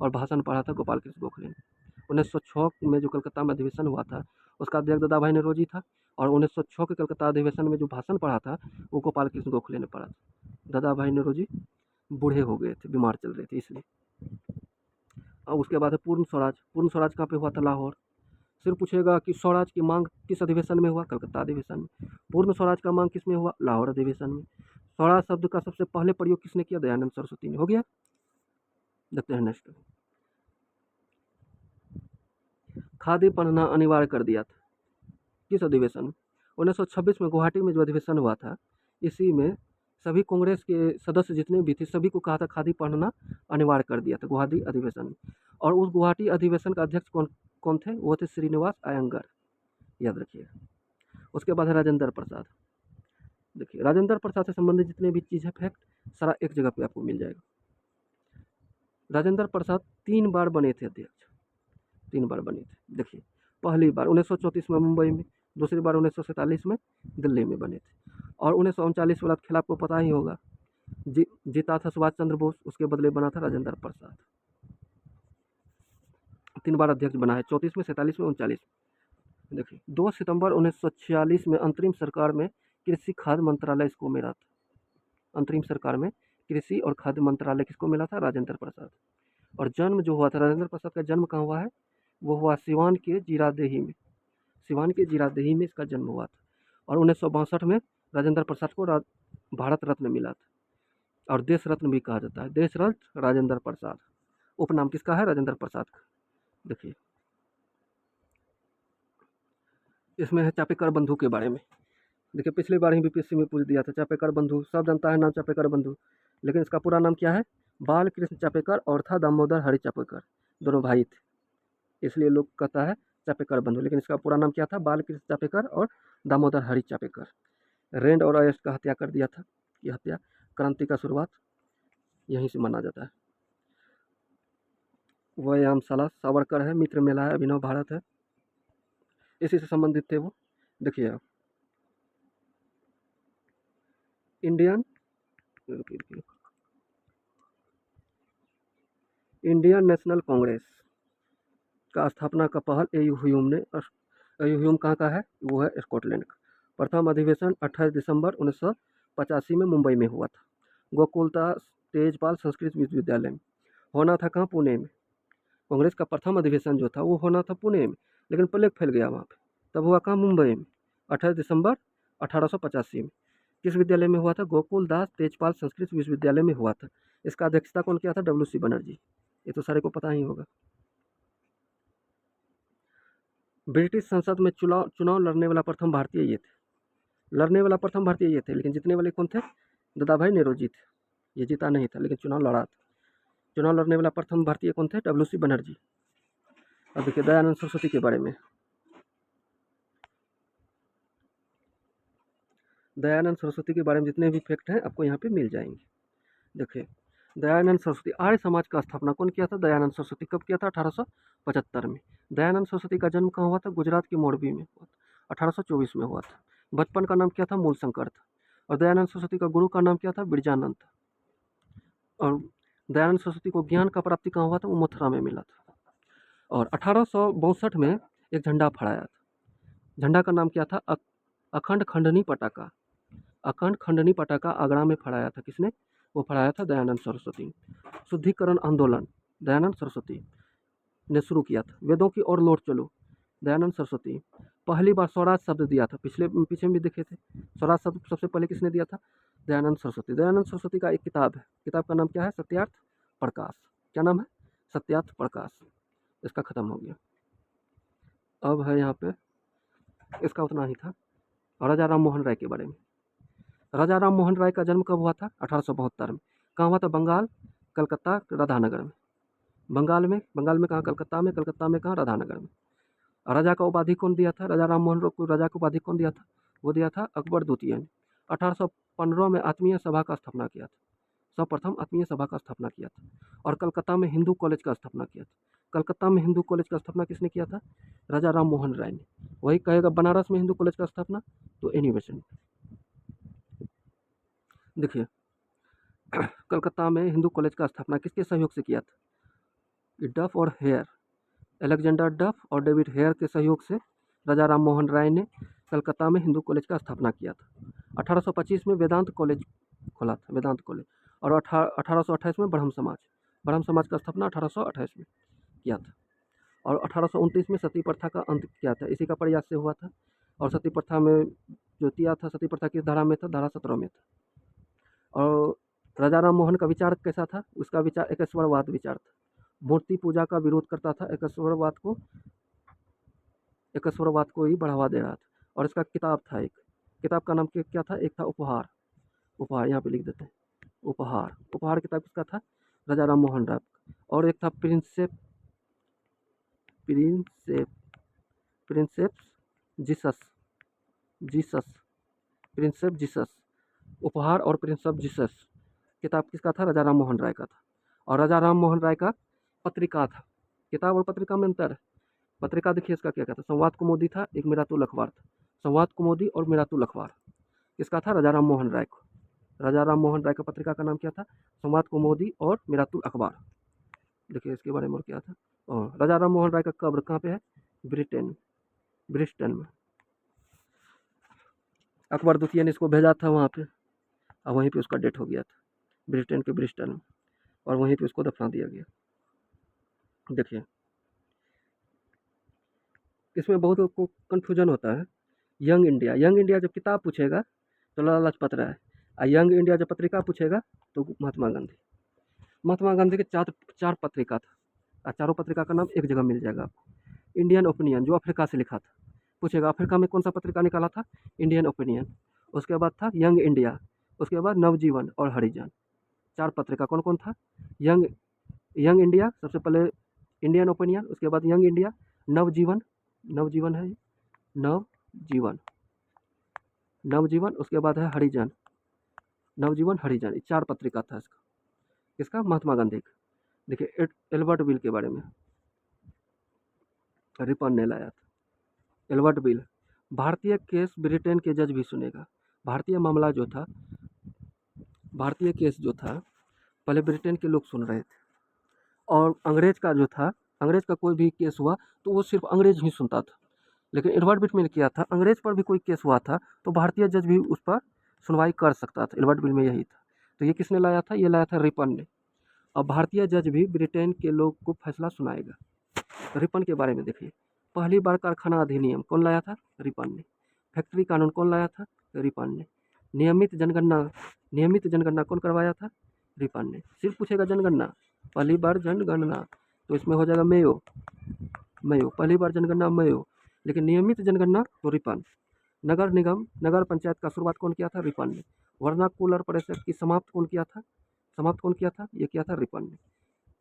और भाषण पढ़ा था गोपाल कृष्ण गोखले ने। 1906 में जो कलकत्ता में अधिवेशन हुआ था उसका अध्यक्ष दादा भाई नौरोजी था। और 1906 के कलकत्ता अधिवेशन में जो भाषण पढ़ा था वो गोपाल कृष्ण गोखले ने पढ़ा था। दादा भाई नौरोजी बूढ़े हो गए थे, बीमार चल रहे थे इसलिए। और उसके बाद है पूर्ण स्वराज। पूर्ण स्वराज कहाँ पे हुआ था? लाहौर। सिर्फ पूछेगा कि स्वराज की मांग किस अधिवेशन में हुआ? कलकत्ता अधिवेशन में। पूर्ण स्वराज का मांग किस में हुआ? लाहौर अधिवेशन में। स्वराज शब्द का सबसे पहले प्रयोग किसने किया? दयानंद सरस्वती ने। हो गया। देखते हैं नेक्स्ट। खादी पहनना अनिवार्य कर दिया था किस अधिवेशन में? 1926 में गुवाहाटी में जो अधिवेशन हुआ था इसी में सभी कांग्रेस के सदस्य जितने भी थे सभी को कहा था खादी पहनना अनिवार्य कर दिया था गुवाहाटी अधिवेशन में। और उस गुवाहाटी अधिवेशन का अध्यक्ष कौन कौन थे? वो थे श्रीनिवास अयंगर, याद रखिएगा। उसके बाद है राजेंद्र प्रसाद। देखिए राजेंद्र प्रसाद से संबंधित जितने भी चीज़ है फैक्ट सारा एक जगह पे आपको मिल जाएगा। राजेंद्र प्रसाद 3 बार बने थे अध्यक्ष, 3 बार बने थे। देखिए पहली बार 1934 में मुंबई में, दूसरी बार 1947 में दिल्ली में बने थे। और 1939 वाला खेल आपको पता ही होगा, जीता था सुभाष चंद्र बोस, उसके बदले बना था राजेंद्र प्रसाद। 3 बार अध्यक्ष बना है, 34 में, 47 में, 39 में। देखिए 2 सितंबर 1946 में अंतरिम सरकार में कृषि खाद्य मंत्रालय इसको मिला था। अंतरिम सरकार में कृषि और खाद्य मंत्रालय किसको मिला था? राजेंद्र प्रसाद। और जन्म जो हुआ था राजेंद्र प्रसाद का, जन्म कहाँ हुआ है? वो हुआ सिवान के जीरादेही में। सिवान के जीरादेही में इसका जन्म हुआ था। और 1962 में राजेंद्र प्रसाद को भारत रत्न मिला था। और देश रत्न भी कहा जाता है, देश रत्न राजेंद्र प्रसाद। उपनाम किसका है? राजेंद्र प्रसाद का। देखिए इसमें है चापेकर बंधु के बारे में। देखिए पिछली बार ही बीपीएससी में पूछ दिया था चापेकर बंधु, सब जानता है नाम चापेकर बंधु, लेकिन इसका पूरा नाम क्या है? बाल कृष्ण चापेकर और था दामोदर हरि चापेकर, दोनों भाई थे, इसलिए लोग कहता है चापेकर बंधु, लेकिन इसका पूरा नाम क्या था? बाल कृष्ण चापेकर और दामोदर हरि चापेकर। रैंड और अयस्ट का हत्या कर दिया था। ये हत्या क्रांति का शुरुआत यहीं से माना जाता है। व्यायामशाला सावरकर है, मित्र मेला है, अभिनव भारत है, इसी से संबंधित थे वो। देखिए आप इंडियन इंडियन नेशनल कांग्रेस का स्थापना का पहल एयू ह्यूम ने। एयू ह्यूम कहाँ का है? वो है स्कॉटलैंड का। प्रथम अधिवेशन 28 दिसंबर 1985 में मुंबई में हुआ था। गोकुलदास तेजपाल संस्कृत विश्वविद्यालय में होना था। कहाँ? पुणे में। कांग्रेस का प्रथम अधिवेशन जो था वो होना था पुणे में, लेकिन प्लेग फैल गया वहाँ पे, तब हुआ कहाँ? मुंबई में, 28 दिसंबर 1885 में। किस विद्यालय में हुआ था? गोकुलदास तेजपाल संस्कृत विश्वविद्यालय में हुआ था। इसका अध्यक्षता कौन किया था? WC बनर्जी। ये तो सारे को पता ही होगा। ब्रिटिश संसद में चुनाव चुनाव लड़ने वाला प्रथम भारतीय ये थे। लड़ने वाला प्रथम भारतीय ये थे, लेकिन जीतने वाले कौन थे? दादा भाई नेहरू थे। ये जीता नहीं था, लेकिन चुनाव लड़ा था। चुनाव लड़ने वाला प्रथम भारतीय कौन थे? WC बनर्जी। अब देखिए दयानंद सरस्वती के बारे में। दयानंद सरस्वती के बारे में जितने भी फैक्ट हैं आपको यहाँ पे मिल जाएंगे। देखिए दयानंद सरस्वती, आर्य समाज का स्थापना कौन किया था? दयानंद सरस्वती। कब किया था? 1875 में। दयानंद सरस्वती का जन्म कहाँ हुआ था? गुजरात के मोरबी में हुआ था, 1824 में हुआ था। बचपन का नाम क्या था? मूलशंकर था। और दयानंद सरस्वती का गुरु का नाम क्या था? बिरजानंद था। और दयानंद सरस्वती को ज्ञान का प्राप्ति कहाँ हुआ था? वो मथुरा में मिला था। और 1862 में एक झंडा फहराया था। झंडा का नाम क्या था? अखंड खंडनी पटाखा। अखंड खंडनी पटाखा आगरा में फहराया था। किसने? वो फहराया था दयानंद सरस्वती। शुद्धिकरण आंदोलन दयानंद सरस्वती ने शुरू किया था। वेदों की ओर लौट चलो दयानंद सरस्वती। पहली बार स्वराज शब्द दिया था, पीछे में भी देखे थे। स्वराज शब्द सबसे पहले किसने दिया था? दयानंद सरस्वती। दयानंद सरस्वती का एक किताब है, किताब का नाम क्या है? सत्यार्थ प्रकाश। क्या नाम है? सत्यार्थ प्रकाश। इसका खत्म हो गया। अब है यहाँ पे, इसका उतना ही था। राजा राम मोहन राय के बारे में। राजा राम मोहन राय का जन्म कब हुआ था? 1872 में। कहाँ हुआ था? बंगाल, कलकत्ता, राधानगर में। बंगाल में कहाँ? कलकत्ता में। कलकत्ता में कहाँ? राधानगर में। राजा का उपाधि कौन दिया था? राजा राम मोहन राय को राजा का उपाधि कौन दिया था? वो दिया था अकबर द्वितीय ने। 1815 में आत्मीय सभा का स्थापना किया था। सर्वप्रथम आत्मीय सभा का स्थापना किया था। और कलकत्ता में हिंदू कॉलेज का स्थापना किया था। कलकत्ता में हिंदू कॉलेज का स्थापना किसने किया था? राजा राम मोहन राय ने। वही कहेगा बनारस में हिंदू कॉलेज का स्थापना, तो एनिवेशन। देखिए कलकत्ता में हिंदू कॉलेज का स्थापना किसके सहयोग से किया था? डफ और हेयर, अलेक्जेंडर डफ और डेविड हेयर के सहयोग से राजा राम मोहन राय ने कलकत्ता में हिंदू कॉलेज का स्थापना किया था। 1825 में वेदांत कॉलेज खोला था, वेदांत कॉलेज। और 1828 में ब्रह्म समाज का स्थापना 1828 में किया था। और 1829 में सती प्रथा का अंत किया था, इसी का प्रयास से हुआ था। और सती प्रथा में जो किया था, सती प्रथा किस धारा में था? धारा 17 में था। और राजा राम मोहन का विचार कैसा था? उसका विचार एकेश्वरवाद विचार था। मूर्ति पूजा का विरोध करता था, एकेश्वरवाद को ही बढ़ावा दे रहा था। और इसका किताब था, एक किताब का नाम क्या था? एक था उपहार। उपहार यहाँ पे लिख देते हैं, उपहार। उपहार किताब किसका था? राजा राम मोहन राय। और एक था Prinsep Prinsep Prinsep's Jesus Jesus Prinsep Jesus. उपहार और प्रिंसेप जीसस किताब किसका था? राजा राम मोहन राय का था। और राजा राम मोहन राय का पत्रिका था। किताब और पत्रिका में अंतर है। पत्रिका देखिए इसका क्या कहता है? संवाद कुमुदी था, एक मिरातुल अखबार था। संवाद कुमुदी और मिरातुल अखबार किसका था? राजा राम मोहन राय को। राजा राम मोहन राय का पत्रिका का नाम क्या था? संवाद कुमुदी और मिरातुल अखबार। देखिए इसके बारे में और क्या था? राजा राम मोहन राय का कब्र कहाँ पे है? ब्रिस्टन में। अकबर द्वितीय ने इसको भेजा था वहाँ पे, और वहीं पे उसका डेथ हो गया था, ब्रिटेन के ब्रिस्टन में। और वहीं पे उसको दफना दिया गया। देखिए इसमें बहुत को कन्फ्यूजन होता है यंग इंडिया जब किताब पूछेगा तो लाला लाजपत राय, और यंग इंडिया जब पत्रिका पूछेगा तो महात्मा गांधी। महात्मा गांधी के चार चार पत्रिका था, और चारों पत्रिका का नाम एक जगह मिल जाएगा आपको। इंडियन ओपिनियन जो अफ्रीका से लिखा था, पूछेगा अफ्रीका में कौन सा पत्रिका निकाला था, इंडियन ओपिनियन। उसके बाद था यंग इंडिया, उसके बाद नवजीवन और हरिजन। चार पत्रिका कौन कौन था, यंग यंग इंडिया सबसे पहले, इंडियन ओपिनियन, उसके बाद यंग इंडिया, नवजीवन, नवजीवन है नवजीवन, नवजीवन, उसके बाद है हरिजन, नवजीवन हरिजन। ये चार पत्रिका था इसका, किसका, महात्मा गांधी का। देखिए एल्बर्ट बिल के बारे में रिपन ने लाया था। एल्बर्ट बिल, भारतीय केस ब्रिटेन के जज भी सुनेगा। भारतीय मामला जो था, भारतीय केस जो था पहले ब्रिटेन के लोग सुन रहे थे, और अंग्रेज का जो था, अंग्रेज का कोई भी केस हुआ तो वो सिर्फ अंग्रेज ही सुनता था। लेकिन एडवर्ड बिल में किया था, अंग्रेज पर भी कोई केस हुआ था तो भारतीय जज भी उस पर सुनवाई कर सकता था। एडवर्ड बिल में यही था। तो ये किसने लाया था, ये लाया था रिपन ने। अब भारतीय जज भी ब्रिटेन के लोग को फैसला सुनाएगा। रिपन के बारे में देखिए, पहली बार कारखाना अधिनियम कौन लाया था, रिपन ने। फैक्ट्री कानून कौन लाया था, रिपन ने। नियमित जनगणना कौन करवाया था, रिपन ने। सिर्फ पूछेगा जनगणना, पहली बार जनगणना, तो इसमें हो जाएगा मेयो, मेयो, पहली बार जनगणना मेयो। लेकिन नियमित जनगणना तो रिपन। नगर निगम, नगर पंचायत का शुरुआत कौन किया था, रिपन ने। वर्नाकुलर परिषद की समाप्त कौन किया था, समाप्त कौन किया था, ये किया था रिपन ने।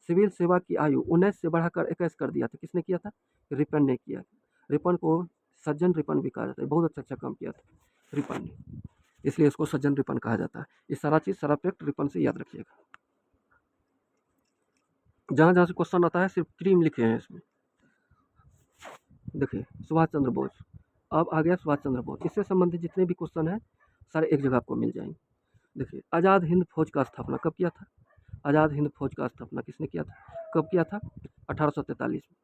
सिविल सेवा की आयु 19 से बढ़ाकर 21 कर दिया था, किसने किया था, रिपन ने किया। रिपन को सज्जन रिपन भी कहा जाता है, बहुत अच्छा काम किया था रिपन ने, इसलिए इसको सज्जन रिपन कहा जाता है। ये सारा चीज़, सारा फैक्ट रिपन से याद रखिएगा। जहाँ जहाँ से क्वेश्चन आता है सिर्फ क्रीम लिखे हैं इसमें। देखिए सुभाष चंद्र बोस, अब आ गया सुभाष चंद्र बोस। इससे संबंधित जितने भी क्वेश्चन हैं सारे एक जगह आपको मिल जाएंगे। देखिए आज़ाद हिंद फौज का स्थापना कब किया था, आज़ाद हिंद फौज का स्थापना किसने किया था, कब किया था, 1843 में।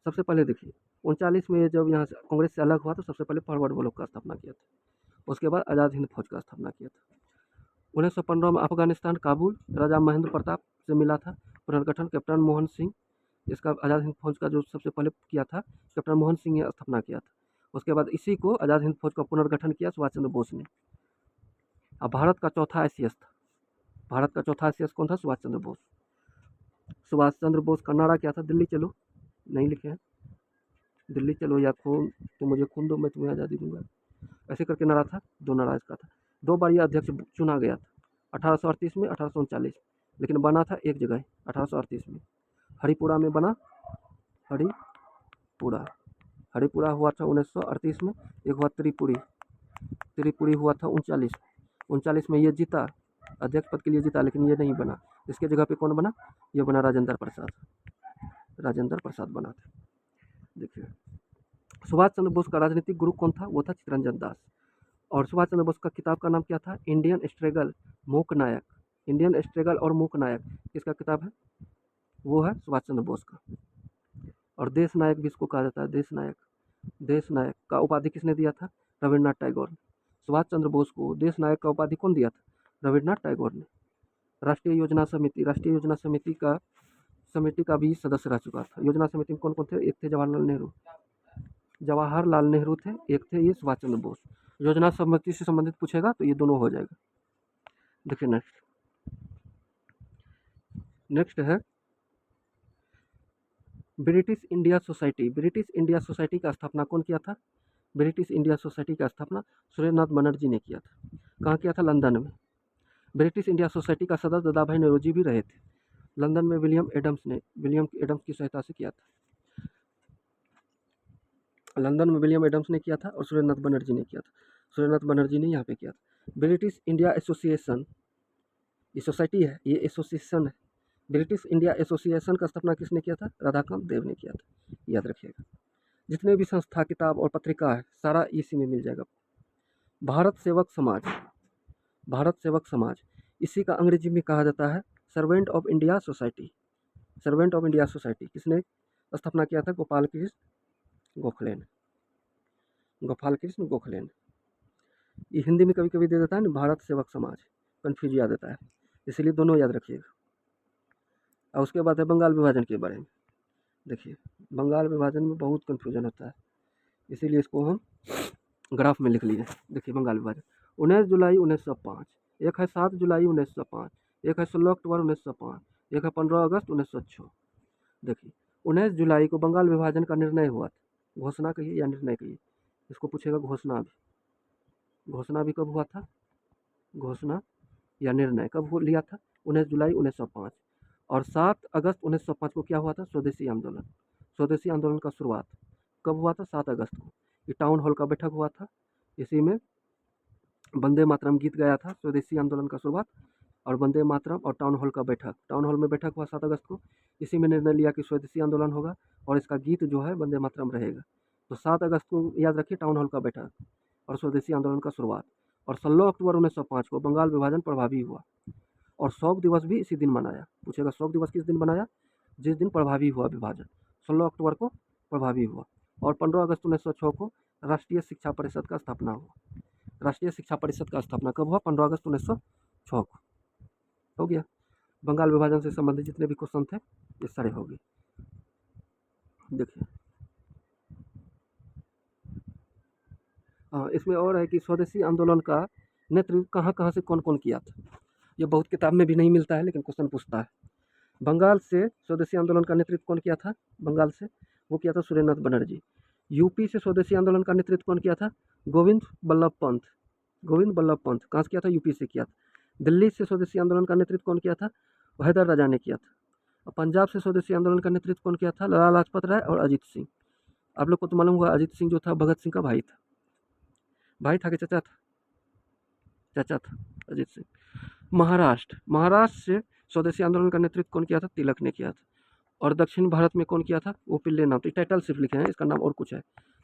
सबसे पहले देखिए 39 में जब यहाँ से कांग्रेस से अलग हुआ तो सबसे पहले फॉरवर्ड ब्लॉक का स्थापना किया था। उसके बाद आज़ाद हिंद फौज का स्थापना किया था। 1915 में अफगानिस्तान काबुल राजा महेंद्र प्रताप से मिला था। पुनर्गठन कैप्टन मोहन सिंह, इसका आज़ाद हिंद फौज का जो सबसे पहले किया था कैप्टन मोहन सिंह ने स्थापना किया था। उसके बाद इसी को आज़ाद हिंद फौज का पुनर्गठन किया सुभाष चंद्र बोस ने। अब भारत का चौथा ICS था, भारत का चौथा ICS कौन था, सुभाष चंद्र बोस। सुभाष चंद्र बोस का नारा क्या था, दिल्ली चलो, नहीं लिखे हैं, दिल्ली चलो या खून, तो मुझे खून दो मैं तुम्हें आज़ादी दूंगा, ऐसे करके नारा था। दो नारा इसका था। 2 बार यह अध्यक्ष चुना गया था, 1838 में, 1839, लेकिन बना था एक जगह 1838 में, हरिपुरा में बना, हरिपुरा, हरिपुरा हुआ था 1938 में। एक हुआ त्रिपुरी, त्रिपुरी हुआ था 39 में, ये जीता, अध्यक्ष पद के लिए जीता, लेकिन ये नहीं बना। इसके जगह पे कौन बना, ये बना राजेंद्र प्रसाद, राजेंद्र प्रसाद बना था। देखिए सुभाष चंद्र बोस का राजनीतिक गुरु कौन था, वो था चित्तरंजन दास। और सुभाष चंद्र बोस का किताब का नाम क्या था, इंडियन स्ट्रगल मूक नायक, इंडियन स्ट्रगल और मूक नायक किसका किताब है, वो है सुभाष चंद्र बोस का। और देश नायक भी इसको कहा जाता है, देश नायक, देश नायक का उपाधि किसने दिया था, रविन्द्रनाथ टैगोर ने। सुभाष चंद्र बोस को देश नायक का उपाधि कौन दिया था, रविन्द्रनाथ टैगोर ने। राष्ट्रीय योजना समिति, राष्ट्रीय योजना समिति का भी सदस्य रह चुका था। योजना समिति में कौन कौन थे, एक थे जवाहरलाल नेहरू थे, एक थे ये सुभाष चंद्र बोस। योजना समिति से संबंधित पूछेगा तो ये दोनों हो जाएगा। देखिए नेक्स्ट है British India society. British India society का स्थापना कौन किया था, ब्रिटिश इंडिया सोसाइटी का स्थापना सुरेंद्रनाथ बनर्जी ने किया था। कहाँ किया था, लंदन में। ब्रिटिश इंडिया सोसाइटी का सदस्य दादा भाई नौरोजी भी रहे थे। लंदन में विलियम एडम्स की सहायता से किया था। लंदन में विलियम एडम्स ने किया था और सुरेंद्रनाथ बनर्जी ने किया था। सुरेंद्रनाथ बनर्जी ने यहाँ पे किया था। ब्रिटिश इंडिया एसोसिएशन, ये सोसाइटी है, ये एसोसिएशन है। ब्रिटिश इंडिया एसोसिएशन का स्थापना किसने किया था, राधाकांत देव ने किया था, याद रखिएगा। जितने भी संस्था, किताब और पत्रिका है सारा इसी में मिल जाएगा। भारत सेवक समाज, भारत सेवक समाज, इसी का अंग्रेजी में कहा जाता है servant of India society. Servant of India society किसने स्थापना किया था, गोपाल कृष्ण गोखले ने, गोपाल कृष्ण गोखले ने। ये हिंदी में कभी कभी दे देता है ना भारत सेवक समाज, कन्फ्यूज याद देता है, इसीलिए दोनों याद रखिएगा। और उसके बाद है बंगाल विभाजन के बारे में। देखिए बंगाल विभाजन में बहुत कन्फ्यूजन होता है, इसीलिए इसको हम ग्राफ में लिख लीजिए। देखिए बंगाल विभाजन 19 जुलाई 1905, एक है 7 जुलाई 1905, एक है 16 अक्टूबर 1905, एक है 15 अगस्त 1906। देखिए 19 जुलाई को बंगाल विभाजन का निर्णय हुआ था। घोषणा कहिए या निर्णय कहिए, इसको पूछेगा घोषणा भी। घोषणा भी कब हुआ था? घोषणा या निर्णय कब लिया था? 19 जुलाई 1905। और 7 अगस्त 1905 को क्या हुआ था? स्वदेशी आंदोलन। स्वदेशी आंदोलन का शुरुआत कब हुआ था? 7 अगस्त को। ये टाउन हॉल का बैठक हुआ था, इसी में वंदे मातरम गीत गाया था। स्वदेशी आंदोलन का शुरुआत और वंदे मातरम और टाउन हॉल का बैठक। टाउन हॉल में बैठक हुआ 7 अगस्त को, इसी में निर्णय लिया कि स्वदेशी आंदोलन होगा और इसका गीत जो है वंदे मातरम रहेगा। तो 7 अगस्त को याद रखिए, टाउन हॉल का बैठक और स्वदेशी आंदोलन का शुरुआत। और 16 अक्टूबर 1905 को बंगाल विभाजन प्रभावी हुआ और शोक दिवस भी इसी दिन मनाया। पूछेगा शोक दिवस किस दिन मनाया? जिस दिन प्रभावी हुआ विभाजन, 16 अक्टूबर को प्रभावी हुआ। और 15 अगस्त 1906 को राष्ट्रीय शिक्षा परिषद का स्थापना हुआ। राष्ट्रीय शिक्षा परिषद का स्थापना कब हुआ? 15 अगस्त 1906 को। हो गया। बंगाल विभाजन से संबंधित जितने भी क्वेश्चन थे ये सारे हो गए। देखिए इसमें और है कि स्वदेशी आंदोलन का नेतृत्व कहाँ कहाँ से कौन कौन किया था। ये बहुत किताब में भी नहीं मिलता है, लेकिन क्वेश्चन पूछता है। बंगाल से स्वदेशी आंदोलन का नेतृत्व कौन किया था? बंगाल से वो किया था सुरेंद्रनाथ बनर्जी। यूपी से स्वदेशी आंदोलन का नेतृत्व कौन किया था? गोविंद बल्लभ पंत। गोविंद बल्लभ पंत कहाँ से किया था? यूपी से किया था। दिल्ली से स्वदेशी आंदोलन का नेतृत्व कौन किया था? हैदर राजा ने किया था। और पंजाब से स्वदेशी आंदोलन का नेतृत्व कौन किया था? लाला लाजपत राय और अजीत सिंह। आप लोग को तो मालूम हुआ अजीत सिंह जो था भगत सिंह का भाई था। भाई था कि चाचा था? चाचा था अजीत सिंह। महाराष्ट्र से स्वदेशी आंदोलन का नेतृत्व कौन किया था? तिलक ने किया था। और दक्षिण भारत में कौन किया था? वो पिल्ले नाम, तो टाइटल सिर्फ लिखे हैं, इसका नाम और कुछ है,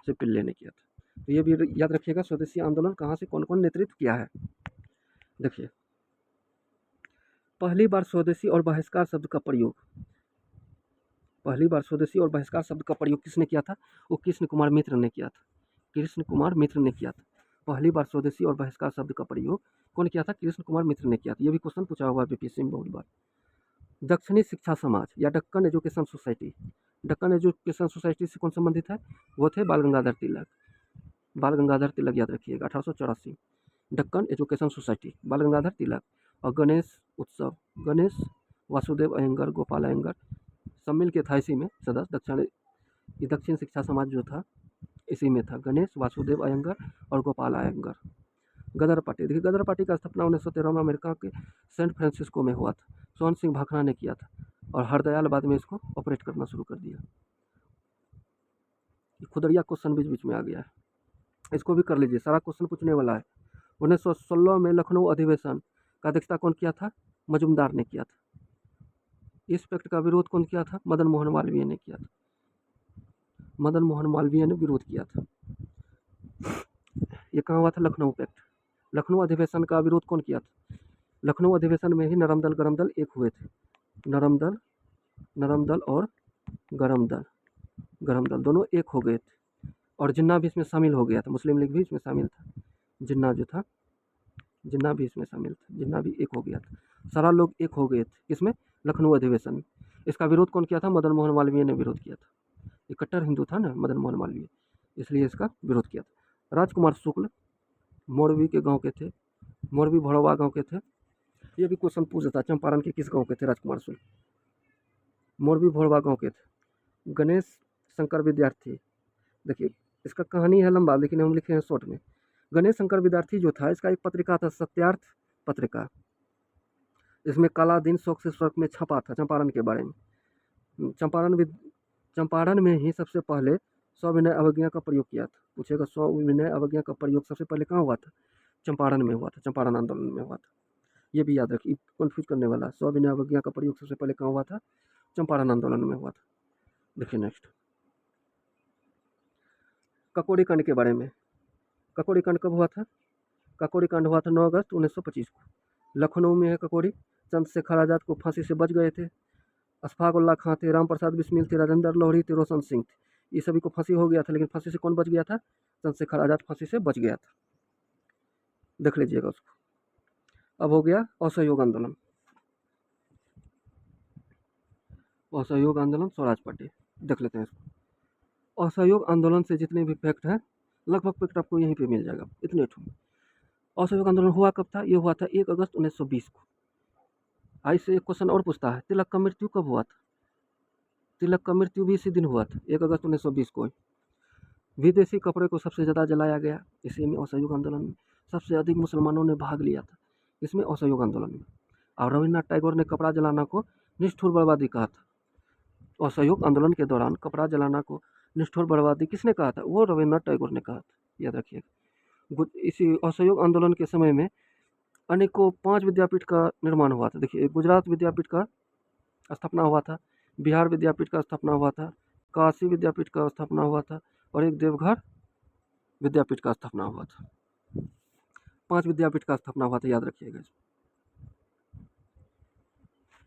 सिर्फ पिल्ले ने किया था। तो ये भी याद रखिएगा स्वदेशी आंदोलन कहाँ से कौन कौन नेतृत्व किया है। देखिए पहली बार स्वदेशी और बहिष्कार शब्द का प्रयोग, पहली बार स्वदेशी और बहिष्कार शब्द का प्रयोग किसने किया था? वो कृष्ण कुमार मित्र ने किया था। कृष्ण कुमार मित्र ने किया था। पहली बार स्वदेशी और बहिष्कार शब्द का प्रयोग कौन किया था? कृष्ण कुमार मित्र ने किया था। ये भी क्वेश्चन पूछा हुआ है बीपीएससी में बहुत बार। दक्षिणी शिक्षा समाज या Deccan education society, Deccan education society से कौन संबंधित है? वो थे बाल गंगाधर तिलक। बाल गंगाधर तिलक याद रखिएगा, 1884। डक्कन एजुकेशन सोसाइटी, बाल गंगाधर तिलक। और गणेश उत्सव, गणेश वासुदेव अयंगर, गोपाल अयंगर सब मिल के था इसी में सदस्य। दक्षिण शिक्षा समाज जो था इसी में था, गणेश वासुदेव अयंगर और गोपाल अयंगर। गदर पार्टी, देखिए गदर पार्टी का स्थापना 1913 में अमेरिका के सैन फ्रांसिस्को में हुआ था। सोहन सिंह भाखड़ा ने किया था और हरदयाल बाद में इसको ऑपरेट करना शुरू कर दिया। खुदरिया क्वेश्चन बीच बीच में आ गया है, इसको भी कर लीजिए, सारा क्वेश्चन पूछने वाला है। 1916 में लखनऊ अधिवेशन का अध्यक्षता कौन किया था? मजुमदार ने किया था। इस पैक्ट का विरोध कौन किया था? मदन मोहन मालवीय ने किया था। मदन मोहन मालवीय ने विरोध किया था। ये कहाँ हुआ था? लखनऊ पैक्ट। लखनऊ अधिवेशन का विरोध कौन किया था? लखनऊ अधिवेशन में ही नरम दल गरम दल एक हुए थे। नरम दल और गरम दल दोनों एक हो गए थे। और जिन्ना भी इसमें शामिल हो गया था, मुस्लिम लीग भी इसमें शामिल था। जिन्ना जो था, जिन्ना भी इसमें शामिल था, जिन्ना भी एक हो गया था। सारा लोग एक हो गए थे किसमें? लखनऊ अधिवेशन में। इसका विरोध कौन किया था? मदन मोहन मालवीय ने विरोध किया था। ये कट्टर हिंदू था ना मदन मोहन मालवीय, इसलिए इसका विरोध किया था। राजकुमार शुक्ल मोरबी के गांव के थे, मोरबी भड़वा गांव के थे। ये भी क्वेश्चन पूछ देता, चंपारण के किस गांव के थे राजकुमार शुक्ल? मोरबी भड़वा गांव के थे। गणेश शंकर विद्यार्थी, देखिए इसका कहानी है लंबा, लेकिन हम लिखे हैं शॉर्ट में। गणेश शंकर विद्यार्थी जो था, इसका एक पत्रिका था सत्यार्थ पत्रिका। इसमें काला दिन शौक से स्वर्ग में छपा था चंपारण के बारे में। चंपारण में ही सबसे पहले सविनय अवज्ञा का प्रयोग किया था। पूछेगा सविनय अवज्ञा का प्रयोग सबसे पहले कहाँ हुआ था? चंपारण में हुआ था, चंपारण आंदोलन में हुआ था। ये भी याद रखिए, कन्फ्यूज करने वाला। सविनय अवज्ञा का प्रयोग सबसे पहले कहाँ हुआ था? चंपारण आंदोलन में हुआ था। देखिए नेक्स्ट, ककोड़ी कांड के बारे में। ककोड़ी कांड कब हुआ था? ककोड़ी कांड हुआ था 9 अगस्त 1925 को। लखनऊ में है ककोड़ी। चंद्रशेखर आज़ाद को फांसी से बच गए थे। अशफाक उल्ला खां थे, राम प्रसाद बिस्मिल थे, राजेंद्र लोहड़ी थे, रोशन सिंह थे। ये सभी को फांसी हो गया था, लेकिन फांसी से कौन बच गया था? चंद्रशेखर आज़ाद फांसी से बच गया था। देख लीजिएगा उसको। अब हो गया असहयोग आंदोलन। असहयोग आंदोलन, स्वराज पार्टी, देख लेते हैं इसको। असहयोग आंदोलन से जितने भी फैक्ट हैं लगभग पिक्ट आपको यहीं पे मिल जाएगा, इतने ठो। असहयोग आंदोलन हुआ कब था? ये हुआ था 1 अगस्त 1920 को। इससे एक क्वेश्चन और पूछता है, तिलक का मृत्यु कब हुआ था? तिलक का मृत्यु भी इसी दिन हुआ था, 1 अगस्त 1920 को। विदेशी कपड़े को सबसे ज़्यादा जलाया गया इसी में, असहयोग आंदोलन में। सबसे अधिक मुसलमानों ने भाग लिया था इसमें, असहयोग आंदोलन में। और रविन्द्रनाथ टैगोर ने कपड़ा जलाना को निष्ठुर बर्बादी कहा था। असहयोग आंदोलन के दौरान कपड़ा जलाना को निष्ठुर बर्बादी किसने कहा था? वो रविन्द्रनाथ टैगोर ने कहा था, याद रखिएगा। इसी असहयोग आंदोलन के समय में अनेकों 5 विद्यापीठ का निर्माण हुआ था। देखिए, गुजरात विद्यापीठ का स्थापना हुआ था, बिहार विद्यापीठ का स्थापना हुआ था, काशी विद्यापीठ का स्थापना हुआ था, और एक देवघर विद्यापीठ का स्थापना हुआ था। 5 विद्यापीठ का स्थापना हुआ था, याद रखिएगा।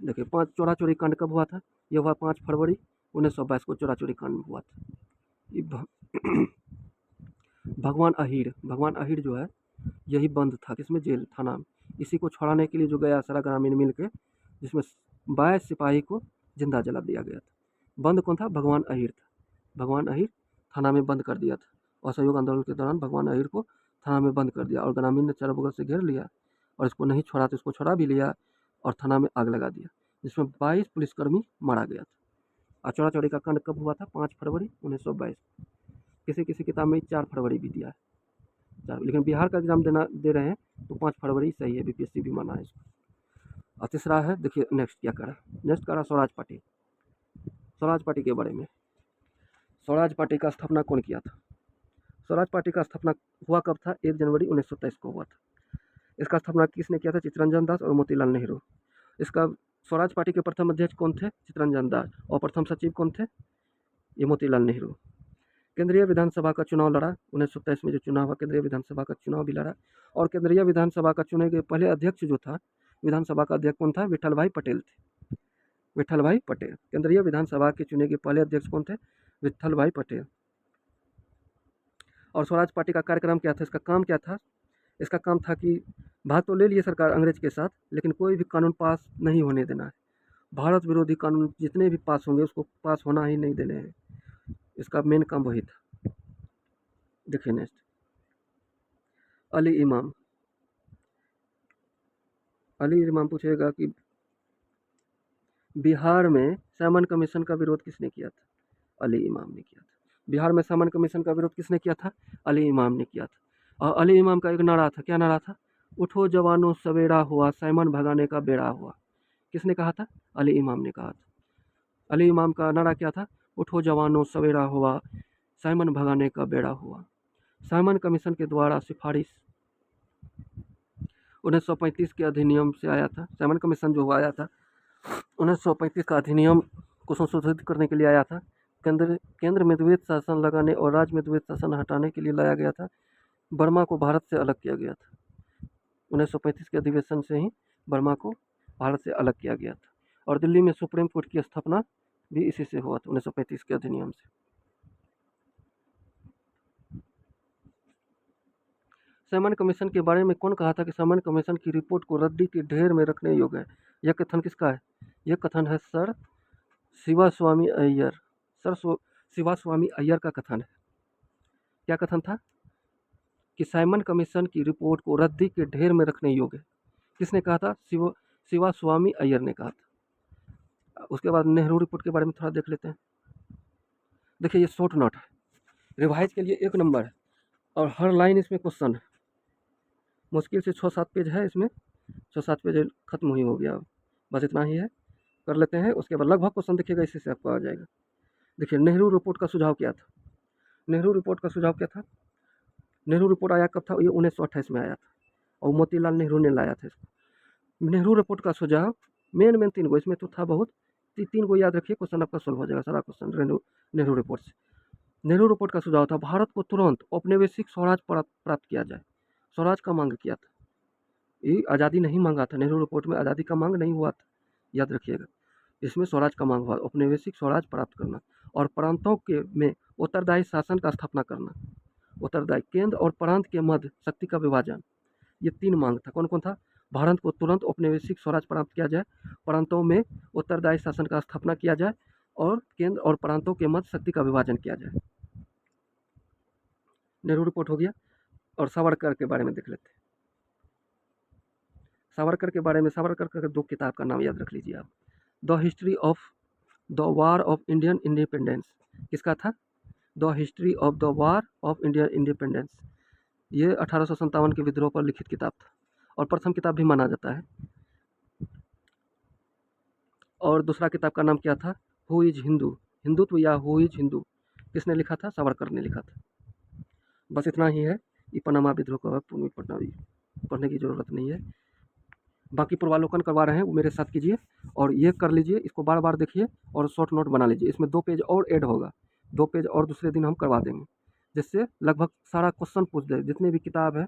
देखिए, 5 चोरा चोरी कांड कब हुआ था? यह हुआ 5 फरवरी 1922 को चोरा चोरी कांड हुआ था। भगवान अहीर जो है, यही बंद था किसमें? जेल थाना में। इसी को छुड़ाने के लिए जो गया सारा ग्रामीण मिल के, जिसमें 22 सिपाही को जिंदा जला दिया गया था। बंद कौन था? भगवान अहीर था। भगवान अहीर थाना में बंद कर दिया था। असहयोग आंदोलन के दौरान भगवान अहीर को थाना में बंद कर दिया, और ग्रामीण ने चारों बगल से घेर लिया, और इसको नहीं छोड़ा तो इसको छोड़ा भी लिया और थाना में आग लगा दिया, जिसमें 22 पुलिसकर्मी मारा गया था। और चोरा चोरी का कांड कब हुआ था? 5 फरवरी 1922। किसी किसी किताब में 4 फरवरी भी दिया है, लेकिन बिहार का एग्जाम दे रहे हैं तो 5 फरवरी सही है, बीपीएससी भी माना है इसको। और तीसरा है, देखिए नेक्स्ट क्या करा। नेक्स्ट करा स्वराज पार्टी। स्वराज पार्टी के बारे में, स्वराज पार्टी का स्थापना कौन किया था? स्वराज पार्टी का स्थापना हुआ कब था? 1 जनवरी 1923 को हुआ था। इसका स्थापना किसने किया था? चित्तरंजन दास और मोतीलाल नेहरू। इसका स्वराज पार्टी के प्रथम अध्यक्ष कौन थे? चित्तरंजन दास। और प्रथम सचिव कौन थे? ये मोतीलाल नेहरू। केंद्रीय विधानसभा का चुनाव लड़ा 1923 में, जो चुनाव हुआ केंद्रीय विधानसभा का चुनाव भी लड़ा। और केंद्रीय विधानसभा का चुने गए पहले अध्यक्ष जो था, विधानसभा का अध्यक्ष कौन था? विठल भाई पटेल थे। विठल भाई पटेल केंद्रीय विधानसभा के चुने गए पहले अध्यक्ष कौन थे? विठल भाई पटेल। और स्वराज पार्टी का कार्यक्रम क्या था? इसका काम क्या था? इसका काम था कि भाग तो ले लिए सरकार अंग्रेज के साथ, लेकिन कोई भी कानून पास नहीं होने देना है। भारत विरोधी कानून जितने भी पास होंगे उसको पास होना ही नहीं देने हैं। इसका मेन काम वही था। देखिए नेक्स्ट, अली इमाम। अली इमाम पूछेगा कि बिहार में साइमन कमीशन का विरोध किसने किया था? अली इमाम ने किया था। बिहार में साइमन कमीशन का विरोध किसने किया था? अली इमाम ने किया था। और अली इमाम का एक नारा था, क्या नारा था? उठो जवानों सवेरा हुआ, साइमन भगाने का बेड़ा हुआ। किसने कहा था? अली इमाम ने कहा था। अली इमाम का नारा क्या था? उठो जवानों सवेरा हुआ, साइमन भगाने का बेड़ा हुआ। साइमन कमीशन के द्वारा सिफारिश 1935 के अधिनियम से आया था। साइमन कमीशन जो आया था 1935 का अधिनियम को संशोधित करने के लिए आया था। केंद्र में द्वैत शासन लगाने और राज्य में द्वैत शासन हटाने के लिए लाया गया था। बर्मा को भारत से अलग किया गया था। 1935 के अधिवेशन से ही बर्मा को भारत से अलग किया गया था। और दिल्ली में सुप्रीम कोर्ट की स्थापना भी इसी से हुआ था, 1935 के अधिनियम से। साइमन कमीशन के बारे में कौन कहा था कि साइमन कमीशन की रिपोर्ट को रद्दी के ढेर में रखने योग्य है? यह कथन किसका है? यह कथन है सर शिवास्वामी अय्यर। शिवास्वामी अय्यर का कथन है। क्या कथन था? कि साइमन कमीशन की रिपोर्ट को रद्दी के ढेर में रखने योग्य है। किसने कहा था? शिवास्वामी अय्यर ने कहा था। उसके बाद नेहरू रिपोर्ट के बारे में थोड़ा देख लेते हैं। देखिए, ये शॉर्ट नोट है, रिवाइज के लिए 1 नंबर है, और हर लाइन इसमें क्वेश्चन है। मुश्किल से 6-7 पेज है इसमें, 6-7 पेज खत्म ही हो गया। बस इतना ही है, कर लेते हैं। उसके बाद लगभग क्वेश्चन देखिएगा, इसी से आपको आ जाएगा। देखिए, नेहरू रिपोर्ट का सुझाव क्या था? नेहरू रिपोर्ट का सुझाव क्या था? नेहरू रिपोर्ट आया कब था? ये 1928 में आया था, और मोतीलाल नेहरू ने लाया था इसको। नेहरू रिपोर्ट का सुझाव मेन 3 गो इसमें तो था बहुत, 3 गो याद रखिए, क्वेश्चन आपका सोल्व हो जाएगा सारा क्वेश्चन नेहरू रिपोर्ट से। नेहरू रिपोर्ट का सुझाव था भारत को तुरंत औपनिवेशिक स्वराज प्राप्त किया जाए। स्वराज का मांग किया था, ये आज़ादी नहीं मांगा था। नेहरू रिपोर्ट में आज़ादी का मांग नहीं हुआ था, याद रखिएगा। इसमें स्वराज का मांग हुआ, औपनिवेशिक स्वराज प्राप्त करना, और प्रांतों के में उत्तरदायी शासन का स्थापना करना। उत्तरदायी केंद्र और प्रांत के मध्य शक्ति का विभाजन, ये 3 मांग था। कौन कौन था? भारत को तुरंत औपनिवेशिक स्वराज प्राप्त किया जाए, प्रांतों में उत्तरदायी शासन का स्थापना किया जाए, और केंद्र और प्रांतों के मध्य शक्ति का विभाजन किया जाए। नेहरू रिपोर्ट हो गया। और सावरकर के बारे में देख लेते हैं। सावरकर के बारे में, सावरकर का 2 किताब का नाम याद रख लीजिए आप। The history of the war of Indian independence, किसका था? The history of the war of Indian independence. ये 1857 के विद्रोह पर लिखित किताब था और प्रथम किताब भी माना जाता है। और दूसरा किताब का नाम क्या था? हु इज हिंदू, हिंदुत्व या हु इज हिंदू, किसने लिखा था? सावरकर ने लिखा था। बस इतना ही है। ये पनामा विद्रोह का पढ़ने की ज़रूरत नहीं है। बाकी पूर्वावलोकन करवा रहे हैं वो मेरे साथ कीजिए और ये कर लीजिए, इसको बार बार देखिए और शॉर्ट नोट बना लीजिए। इसमें 2 पेज और ऐड होगा, 2 पेज और दूसरे दिन हम करवा देंगे, जिससे लगभग सारा क्वेश्चन पूछ दे। जितने भी किताब है,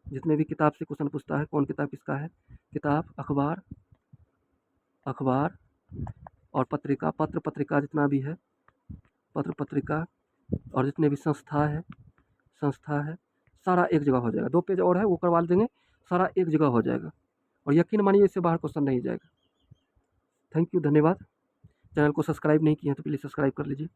जितने भी किताब से क्वेश्चन पूछता है, कौन किताब किसका है, किताब, अखबार, अखबार और पत्रिका, पत्र पत्रिका जितना भी है, पत्र पत्रिका और जितने भी संस्था है, सारा एक जगह हो जाएगा। 2 पेज और है वो करवा देंगे, सारा एक जगह हो जाएगा और यकीन मानिए इससे बाहर क्वेश्चन नहीं जाएगा। थैंक यू, धन्यवाद। चैनल को सब्सक्राइब नहीं किए हैं तो प्लीज़ सब्सक्राइब कर लीजिए।